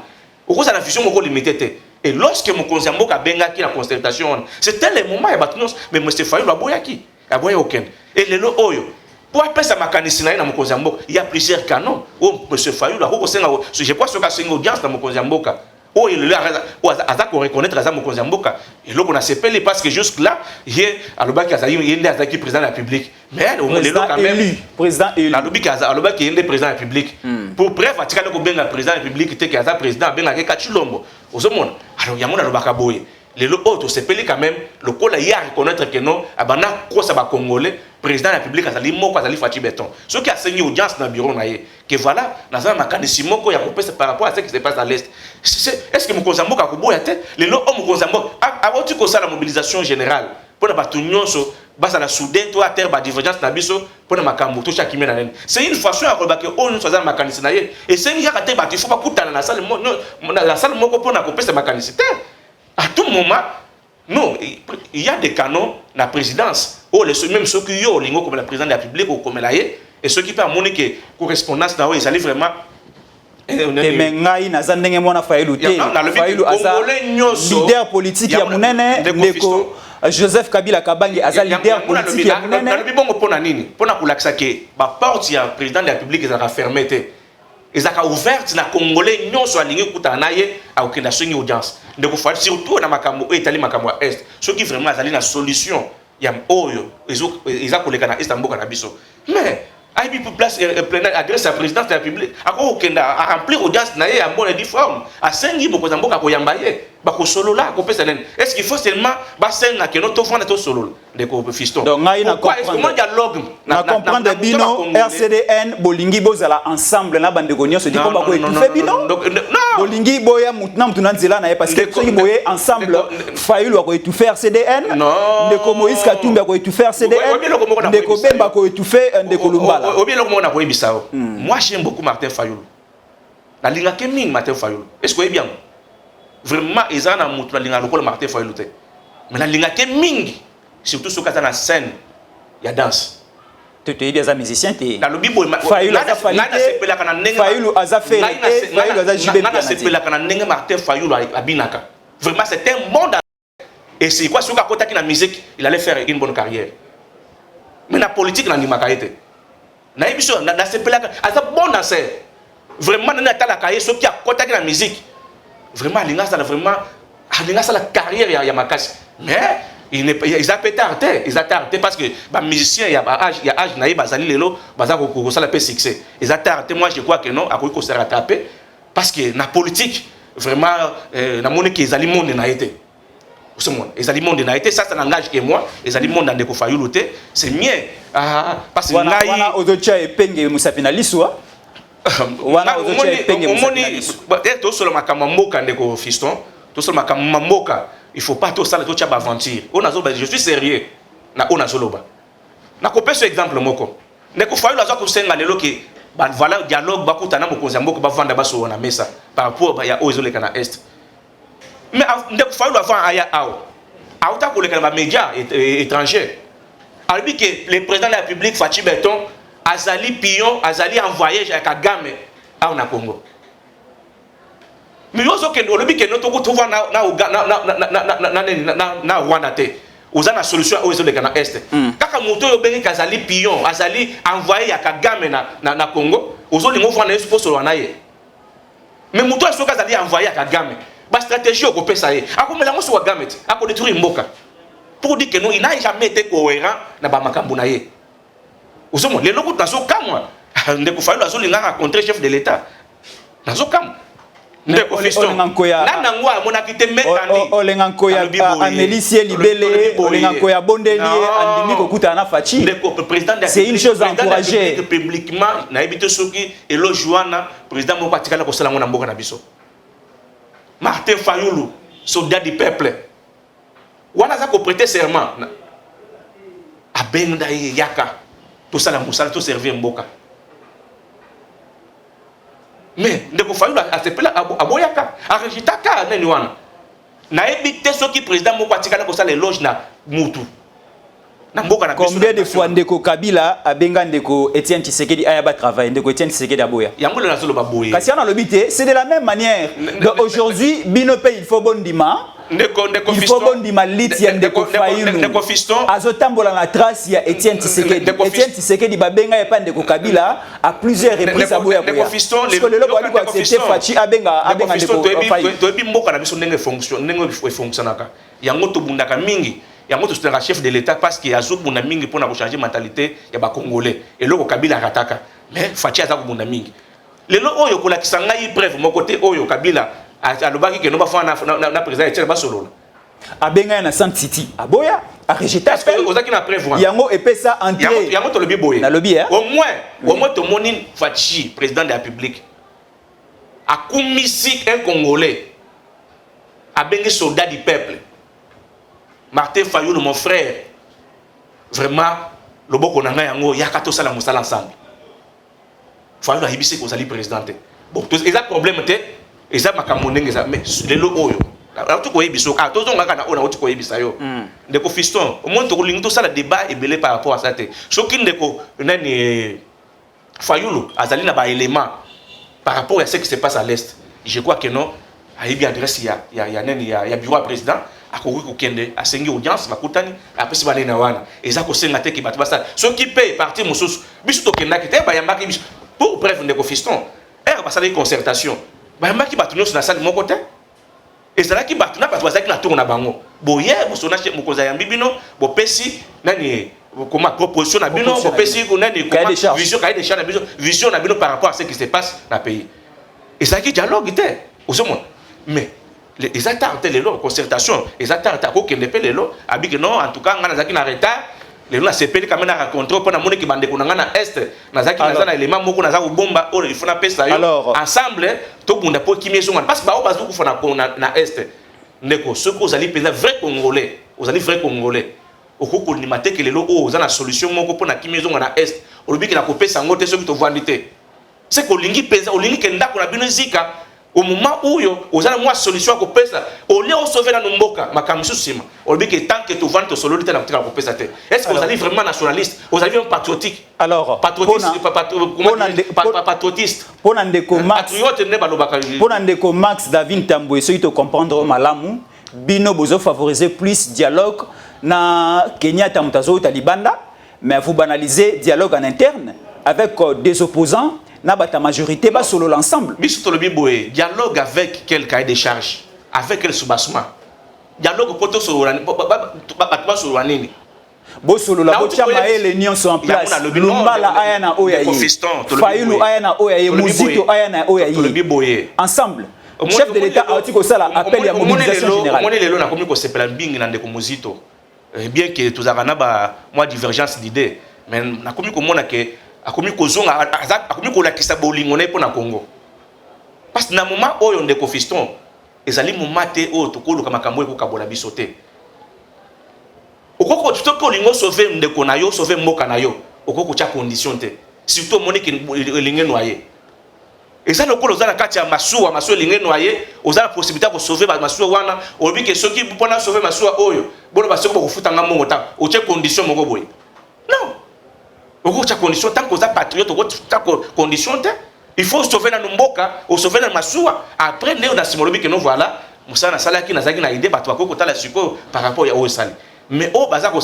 D: Au cause de la vision moko limitée. Et lorsque mon conseiller a benga qui la concertation, c'était le moment et batnos mais monsieur Fayulu aboya qui aboya aucun. Et le lo oyo pour appeler ça mécanisme na mon conseiller il y a plusieurs canons. Oh monsieur Fayulu a ko senga je pense que c'est une audience dans mon conseiller oh il le a qu'on reconnaître à mon conseiller et là on a sepelé parce que jusque là hier aloba qui azali yende azaki président de la République mais au moins le quand même
C: président élu
D: alobi qui yende président de la République pour bref atika ko benga président de la République te ki aza président benga ke Kachilombo ozomona alors yamona alobaka boye lelo auto sepeli quand même le kola ya reconnaître que non abana ko sa ba congolais président de la République azali moko azali Fachi Beton ce qui a saigné audience dans bureau na ye que voilà na makanisi moko ya kopesa par rapport à ce qui se passe à l'est est-ce que Mozambique a ko boya te lelo o Mozambique a woti ko sa la mobilisation générale pour na batu nyonso basa la soudé toi à terre ba divergence na biso pour na makambo to chaque kimena nene. C'est une façon à rebaquer on nous faisant makanisi na ye et c'est une yakate ba il faut pas kutana na salle la salle moko pour na kopesa makanisi. À tout moment non, il y a des canons na présidence ou les même ceux qui yo lingo comme la présidente de la République ou comme la et ceux qui peuvent montrer que correspondance na ils allaient vraiment
C: mais ngai naza ndenge mwana Fayulu te Fayulu aza leader politique ya munene ndeko Joseph Kabila Kabange aza leader politique ya munene
D: na bongo pona nini pona kulakisa ke ba porte ya président de la République ezaka fermée te ezaka ouverte na congolais nyonso alingi kutana naye akokenda songi audience ndeko fa surtout na makambo etali makambo ya est ceux qui vraiment azali na solution ya oyo eza koleka na est mboka na biso mais aibi pour place plein adresse à président de la République ako kenda a remplir audience na ye ya bonne difforme a sengi bokoza mboka ko yamba ye ba ko solo la ko pesa nene est-ce qu'il faut seulement ba senga que notre fond to solo de ko fiston
C: donc ngai na
D: comprendre dialogue
C: na comprendre bino RCDN bolingi bozala ensemble na bande ko nyonso di ko ba ko étouffer bino bolingi boya mutna mutuna nzela na ye parce que soki boye ensemble Fayulu ko étouffer RCDN ndeko Moïse Katumbi ko étouffer RCDN ndeko Bemba ko étouffer ndeko Lumbala
D: moi j'aime beaucoup Martin Fayulu la linga ke ming Martin Fayulu est-ce que bien vraiment ezana mutu la linga lokolo Martin Fayulu te mais la linga ke ming surtout ce kata na scène ya danse
C: te bien za musicien te
D: na lobi boy
C: Fayulu aza Fayulu aza fait Fayulu aza jibé
D: na sepela kana ndenge Martin Fayulu abinaka vraiment c'est un bon danseur et c'est quoi ce kota ki na musique il allait faire une bonne carrière mais la politique na ndimaka ete na ebiso na sepela aza bon danseur vraiment na tala kaye so ki akota ki na musique vraiment alinga ça vraiment alinga ça la carrière ya makasi mais ils a pété ils a tardé parce que ba musicien ya âge na bazali lelo baza ko sala pe succès ils a tardé moi je crois que non akoki ko se rattraper parce que na politique vraiment na moni que ils ali monde na été ce monde ils ali monde na été ça n'engage que moi ils ali monde ndeko Fayulu te c'est mieux parce que
C: ngai wana ozocha epenge musapina liswa wana ozocha epenge musapina liswa
D: to solo makambo mboka ndeko fiston to solo makambo mboka il faut pas tout ça tout tcha aventure on azo je suis sérieux na on azoloba na kopesa ce exemple moko ndeko Fayulu azo ko senga lelo ke ba voilà dialogue ba kutana mokonzi mboka ba vanda ba so na mesa par rapport ya ozoleka na est mais ndeko Fayulu avant aya ao ta koleka na médias étrangers albi que le président de la République Fachi Beton azali pion azali envoyé à Kagame na Congo mais yozo ke olobi ke noto kutuva na Rwanda te oza na solution ozoleka na est kaka moto yo bengi kazali pion azali envoyé à Kagame na Congo ozolingo vana yesu poso wana ye mais moto so kazali envoyé à Kagame ba stratégie ko pesa ye akomela ngoso wa Kagame ako détruire mboka pour dire que non il n'a jamais été cohérent na ba makambo na ye ozomo le loko taso kamwa ndeko Fayulu azolinga rencontrer chef de l'état nazo kam ndeko fiston na ngwa monaki te metandi
C: olenga nkoya Amelisie Libele olenga nkoya Bondeli andimi kokutana na Fachi
D: ndeko président
C: c'est une chose à encourager
D: publiquement na ebité soki elojuana président mo patikala ko sala ngona mboka na biso Martin Fayulu soldat du peuple wana za ko prêter serment abenda yaka tout ça la musala tout servir mboka mais ndeko Fayulu asepela aboyaka arejitaka neni wana na ebité soki président moko atikala ko sala éloge na mutu na mboka na
C: combien de fois ndeko Kabila abenga ndeko Etienne Tshisekedi ayaba travailler ndeko Etienne Tshisekedi aboya
D: yango le nazolo baboye
C: kasi ana lobité c'est de la même manière donc aujourd'hui bino pe il faut bondima
D: ndeko
C: il faut bondima liti ya ndeko Fayulu
D: ndeko fiston
C: azotambola na trace ya Etienne Tshisekedi Etienne Tshisekedi babenga ya pa ndeko Kabila à plusieurs reprises aboya
D: ndeko fiston
C: parce que le loko aliko accepter Fachi abenga ndeko Fayulu
D: to ebi mboka na biso ndenge fonctionnaka yango to bundaka mingi yango to soutenir chef de l'état parce qu'il y a zobunda mingi pour na changer mentalité ya ba congolais et loko Kabila rataka mais Fachi aza ko bunda mingi lelo oyo kola kisanga yi preuve mon côté oyo Kabila alobaki que no ba fa na président Etienne Basolo
C: abenga na Saint City aboya a rejeté
D: appel ozaki na preuve
C: yango epesa entrée
D: yango to lobi boye
C: na lobby
D: au moins to moni Fachi président de la République a commis un Congolais a bengi soldat du peuple Martin Fayulu mon frère vraiment loboko na ngai yango ya kato sala musala ensemble Fayulu ayebisi ko zali président bon tous eza problème te eza makambo ndenge eza mais lelo oyo tu ko yebiso ka to zonga kana ona tu ko yebisa yo ndeko fiston au moins to lingi to sala débat ebele par rapport à ça te soki ndeko nani Fayulu azali na ba élément par rapport à ce qui se passe à l'est je crois que non ayebi adresse ya bureau président akoki kokende asengi audience bakutani apesi bana na wana eza ko senga te ki batu basa soki paye parti mususu biso to kenda ki te bayambaki biso pour bref ndeko fiston basala concertation bayambaki batu nyonso na sali moko te ezalaki batu na batu bazaki na tour na bango boye bosona che mokoza yambi bino bopesi nani comment proposition na bino bopesi ko nani comment vision cahier de charge na bino vision na bino par rapport à ce qui se passe dans le pays ezalaki dialogue te osomona mais les attentes les lots concertation les attentes ko kende pe lelo abiki non en tout cas ngana zaki na retard lelo na sepeli quand même na rencontrer pour na mone ki bande ko ngana est na zaki na za élément moko na za bomba o il faut na pesa yo ensemble to bunda po kimiezo parce que ba o bazu ko fona na est ndeko ce que vous allez penser vrai congolais vous allez vrai congolais okoko ni mateke lelo o za na solution moko po na kimiezo na est o biki na ko pesa ngote ce que to vandité c'est ko lingi pesa o lingi kenda ko na bino zika au moment où vous avez une solution à pesa au lieu de sauver la nomboka makamsu sima on dit que tant que tu vends ton solo tu n'as pas pesa te est-ce que vous allez vraiment nationaliste vous allez un patriotique
C: alors
D: patriotiste patriotiste
C: pour ndeko Max David Tamboué ceux qui comprendre malamu bino bozo favoriser plus dialogue na Kenya tamutazo talibanda mais vous banalisez dialogue en interne avec des opposants na bata majorité ba solo l'ensemble
D: biso le biboé dialogue avec quel cahier de charge avec quel soubassement dialogue poto solo ba solo nini
C: bo solo la botia maele nion sont en place lumbala ayana oyayi Fayulu ayana oyayi muzito ayana oyayi ensemble chef de l'état a dit que ça appelle à mobilisation générale
D: on est lelo na komi ko sepela mbingi na ndeko muzito bien que tous avana ba moi divergence d'idées mais na komi ko mona que akomi kozonga akomi kolakisa bolingo na epona Congo parce que na moment oyo ndeko fiston ezali moment te oyo tokoluka makambo ekokabola biso te okoko tutoko lingo sauver ndeko na yo sauver mboka na yo okoko tia condition te surtout monique linge noyer ezali okolo zana kati ya masuwa linge noyer ozala possibilité ko sauver ba masuwa wana obi ke soki mpona sauver masuwa oyo bolo basoko bokufutanga mbongo ta otie condition moko boye non au cha condition tant que ça patriote au ta condition il faut sauver na mboka ou sauver na masuwa après néo na simolobi que nous voilà musana salaki na zaki na idée bato ko kotala siko par rapport ya osali mais au baza ko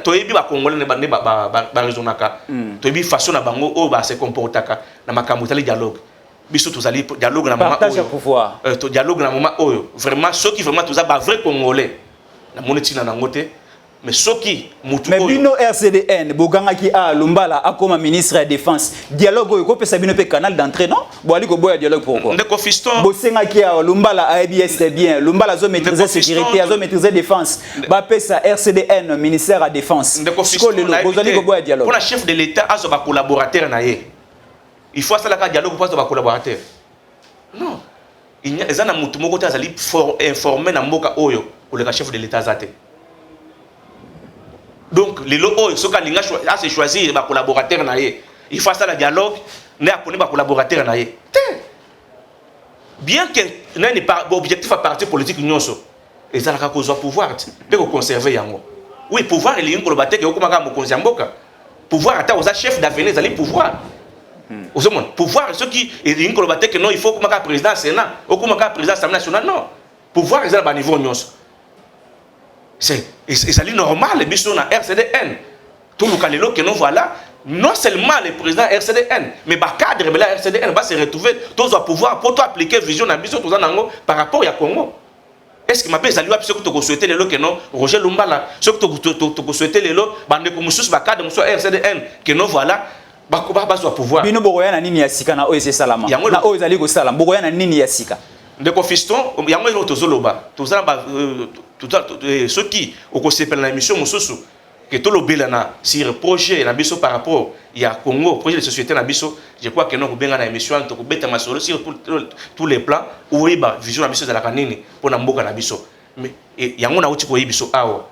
D: toyebi ba congolais ne ba raisonnaka toyebi façon na bango o ba se comportaka na makambo tali dialogue biso tozali dialogue na moment
C: partage pouvoir
D: to dialogue na moment oyo vraiment ceux qui vraiment toza ba vrai congolais na monetina na ngote mais soki mutu
C: mais bino RCDN boganga ki a lumbala akoma ministre de la défense dialogue ko pesa bino pe canal d'entrée non bo ali ko boya dialogue pourquoi
D: ndeko fiston
C: bosenga ki a lumbala ABS très bien lumbala zo maîtriser sécurité zo maîtriser défense ba pesa RCDN ministère à défense ko le bozali ko boya dialogue
D: pour la chef de l'état azo ba collaborateur na ye il faut ça la dialogue pour ba collaborateur non il y a ezana mutu moko ta zali informer na mboka oyo pour le chef de l'état zate. Donc les lots ceux qui ont se choisir ba collaborateur na ye il faut ça la dialogue ne a ba collaborateur na ye bien que n'est pas objectif à parti politique nyonso et ça la cause pouvoir peut conserver yango oui pouvoir il y a un collaborateur qui okoma mo konzi mboka pouvoir ata aux chef d'avenir les pouvoir aux hommes pouvoir ceux qui il y a un collaborateur que non il faut comme président sénat okoma président assemblée nationale non pouvoir ils à niveau nyonso c'est normal, les bichons na RCDN. Tout le calelo que nous voilà, non seulement le président RCDN, mais le cadre de la RCDN va se retrouver, tous va pouvoir pour appliquer vision na bichon par rapport à Congo. Est-ce que ma paix salut ce que tu souhaitais les lots que non Roger Lumbala, ce que tu souhaitais les lots, bande comme sous ba cadre monsieur RCDN que nous voilà, ba soit pouvoir.
C: Bino boya na nini ya sika na OEC Salama. Na OEC ali ko sala, boya na nini ya sika.
D: Ndeko fiston, yango elo tozoloba, tozala ceux qui au s'appelle la émission mususu que tout le bilana sur projet na biso par rapport il y a Congo projet de société na biso je crois que non benga na émission to beta masolo sur tous les plans ou iba vision na biso de la kanini pour na mboka na biso mais yango na uti ko yibiso awa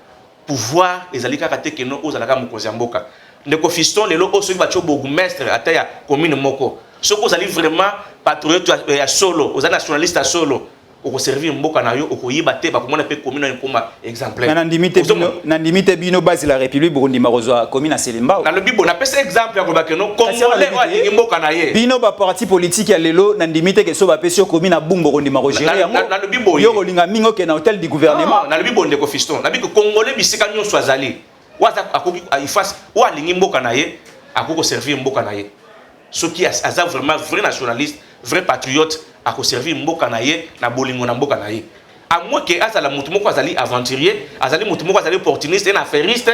D: pouvoir ezali kaka te keno ozalaka mokonzi ya mboka ndeko fiston lelo oso ki batio bourgmestre ata ya commune moko soki ozali vraiment patriote ya solo ozali nationaliste ya solo okoservir mboka na yo okoyiba te bakomona pe commune ekoma exemplaire
C: nandimi te bino base la république burundima kozwa commune ya Selemba
D: na lobi bona pesa exemple ya koloba keno congolais oalingi mboka na ye
C: bino ba parti politique ya lelo nandimi te ke so bapesi yo commune ya bumbo burundima kogere yango
D: na lobi boye
C: yo kolinga mingo ke na hôtel du gouvernement
D: na lobi bonde ko fiston na bi ko congolais bisika nyonso azali waza akoki ifas oalingi mboka na ye akoko servir mboka na ye soki aza vraiment vrai nationaliste vrai patriote à servir mboka na ye na bolingo na mboka na ye à moins que azala mutu moko azali aventurier azali mutu moko azali opportuniste et affairiste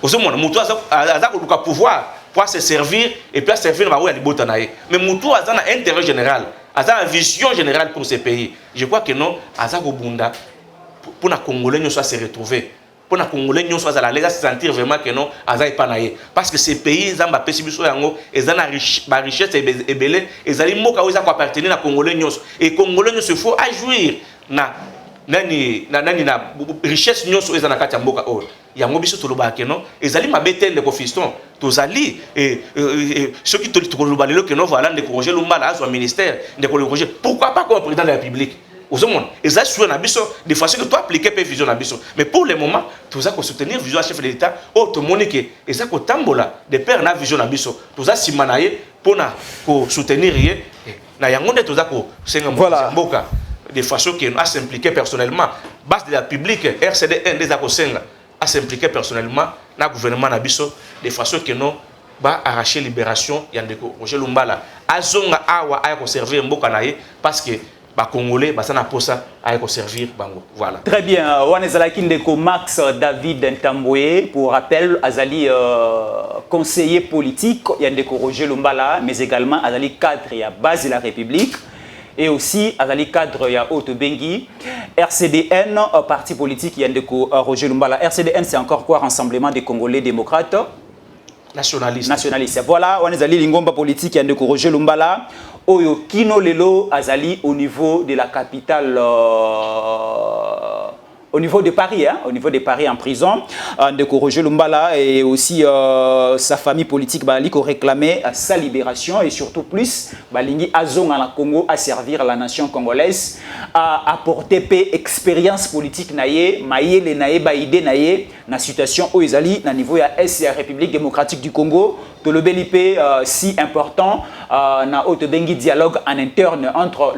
D: ozomona mutu aza ko luka pouvoir pour se servir et puis servir ba ya libota na ye mais mutu azana intérêt général azana vision générale pour ce pays je crois que non aza ko bunda pour na congolais nyonso se retrouver pour na congolais nyonso azala les sentir vraiment que non azai pa na ye parce que ces pays zamba pesi biso yango ezana richesse ebele ezali mboka oza ko appartenir na congolais nyonso et congolais nyonso faut ajouir na richesse nyonso ezana kati ya mboka oyo yango biso toloba que non ezali mabetende ko fiston tozali ceux qui toloba lelo que non voilà de Roger Lumbala azwa ministère de Roger pourquoi pas comme président de la République et ça sur na biso de façon que toi appliquer pe vision na biso mais pour le moment tu as soutenir vision chef de l'état au to monique et ça ko tambola de père na vision na biso tu as simanaye pour na ko soutenir ye na yango de tu as ko senga mboka de façon que a s'impliquer personnellement base de la publique RCD1 des a ko senga a s'impliquer personnellement na gouvernement na biso de façon que non ba arracher libération yandeko Roger Lumbala azonga awa a ko servir mboka na ye parce que Congolais, ça n'a pas ça à servir bango. Voilà.
C: Très bien. On est à la Max David Ntamboye pour rappel, Azali conseiller politique, il y a Roger Lumbala, mais également Azali cadre, il y a base de la République et aussi Azali cadre, il y a Otto Bengi, RCDN, parti politique, il y a Roger Lumbala. RCDN, c'est encore quoi? Rassemblement des Congolais démocrates. Nationaliste. Voilà, on est allé l'ingomba politique, il y a Roger Lumbala. Oyo Kino Lelo Azali au niveau de la capitale, au niveau de Paris, hein, au niveau de Paris en prison, de Roger Lumbala et aussi sa famille politique Bali qui réclamait sa libération et surtout plus Balingi Azong à la Congo à servir la nation congolaise, à apporter paix, expérience politique naïe, maïe les naïe baïdé naïe, na situation où Izali na niveau ya S la République démocratique du Congo. Que le BLP si important na haute bengi dialogue en interne entre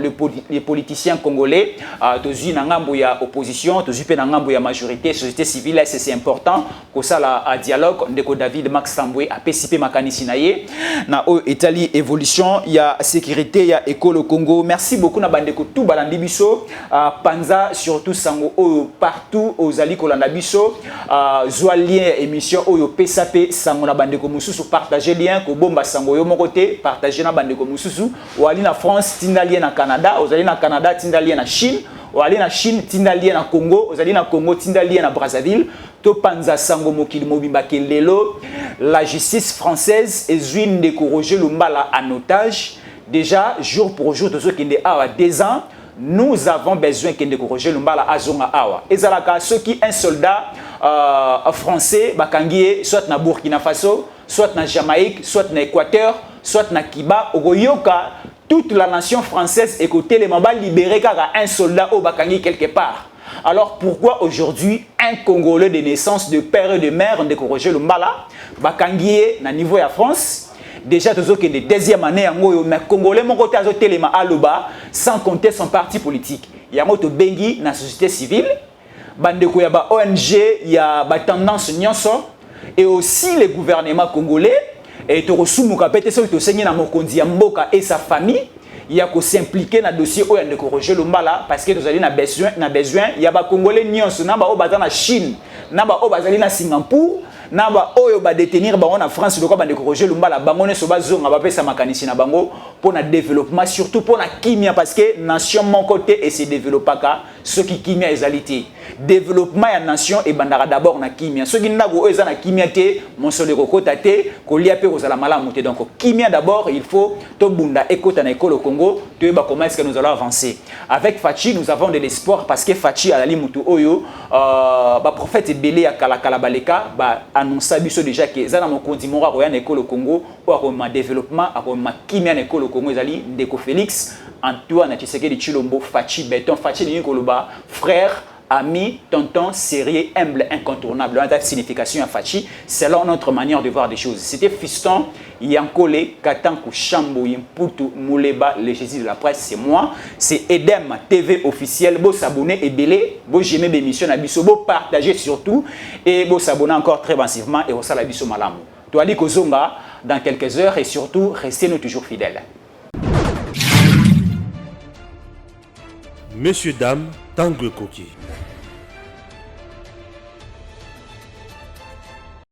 C: les politiciens congolais tozu na ngambo ya opposition tozu pe na ngambo ya majorité société civile c'est important que ça la dialogue ndeko David Max Tambwe a PCP makanisi na ye na Italie évolution ya sécurité ya école Congo. Merci beaucoup na bandeko tout balandi biso panza surtout sango partout aux ali kolanda biso zoalien émission oyo PSAP sango na bandeko mususu partager lien ko bomba sango yo moko te partager na bandeko mususu wali na France tinda lien na Canada ozali na Canada tinda lien na Chine wali na Chine tinda lien na Congo ozali na Congo tinda lien na Brazzaville to panza sango mokili mobimba ke lelo la justice française ezui ndeko Roger Lumbala en otage déjà jour pour jour de ceux qui est à 2 ans. Nous avons besoin que ndeko Roger Lumbala azonga awa ezalaka ceux qui un soldat français bakangie soit na Burkina Faso soit na Jamaïque, soit na Équateur, soit na Kiba, Ogoyoka, toute la nation française écoutez les mabas libérés car un soldat au Bakangi quelque part. Alors pourquoi aujourd'hui un Congolais de naissance de père et de mère de Roger Lumbala, Bakangi na niveau ya France, déjà tous que de deuxième année en mais Congolais mon côté azo telema aloba sans compter son parti politique. Il y a moto bengi na société civile, bandeko ya ba ONG, il y a ba tendance nyonso. Et aussi les gouvernements congolais et et sa famille il y a que s'impliquer dans le dossier où il y a Roger Lumbala parce que nous avons besoin il y a des Congolais nyonso na ba o bazana Chine na ba o bazali na Singapour na ba oyo ba détenir ba en France le quoi ba de Roger Lumbala bangone so bazonga ba pesa makanisi na bango pour na développement surtout pour na kimia parce que nation mon côté et se développer ka ce qui kimia ezalité développement ya nation et bandara d'abord na kimia soki ndako eza na kimia te monsolo kokota te kolia pe kozala malamu te donc kimia d'abord il faut to bunda ekota na école au Congo to ba comment est-ce que nous allons avancer avec Fachi nous avons de l'espoir parce que Fachi ali mutu oyo ba prophète belé ya kala baleka ba annoncer biso déjà que za na mokonzi moko ko ya na école au Congo ou ko ma développement ko ma kimia na école au Congo ezali Ndeko Félix Antoine Tshisekedi Tshilombo Fachi Beton Fachi ni koloba frère ami, tonton, sérieux, humble, incontournable. La signification à Fachi, selon notre manière de voir des choses. C'était Fiston, Yankole, Katankou, Chambo, Yimputu, Mouleba, le Jésus de la presse, c'est moi. C'est Edem TV officiel. Beau s'abonner et belé, beau j'aimais l'émission, beau partager surtout et beau s'abonner encore très massivement et au salabiso malamu. Toi, Ali Kozonga, dans quelques heures et surtout, restez-nous toujours fidèles.
A: Messieurs, dames, Tanguy Koki.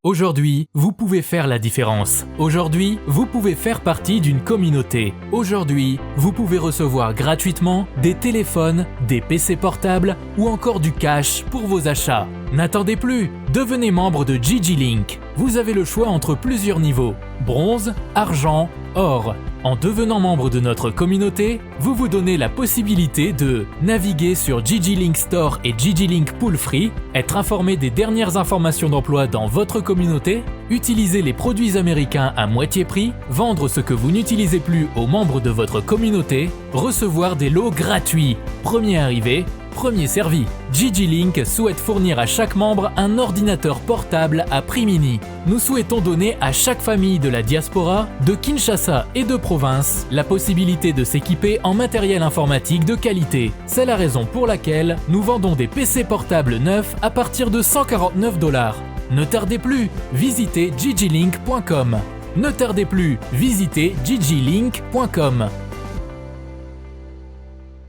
B: Aujourd'hui, vous pouvez faire la différence. Aujourd'hui, vous pouvez faire partie d'une communauté. Aujourd'hui, vous pouvez recevoir gratuitement des téléphones, des PC portables ou encore du cash pour vos achats. N'attendez plus, devenez membre de GG Link. Vous avez le choix entre plusieurs niveaux, bronze, argent, or. En devenant membre de notre communauté, vous vous donnez la possibilité de naviguer sur GG Link Store et GG Link Pool Free, être informé des dernières informations d'emploi dans votre communauté, utiliser les produits américains à moitié prix, vendre ce que vous n'utilisez plus aux membres de votre communauté, recevoir des lots gratuits, premier arrivé, premier servi. GG Link souhaite fournir à chaque membre un ordinateur portable à prix mini. Nous souhaitons donner à chaque famille de la diaspora, de Kinshasa et de province la possibilité de s'équiper en matériel informatique de qualité. C'est la raison pour laquelle nous vendons des PC portables neufs à partir de $149. Ne tardez plus, visitez gglink.com. Ne tardez plus, visitez gglink.com.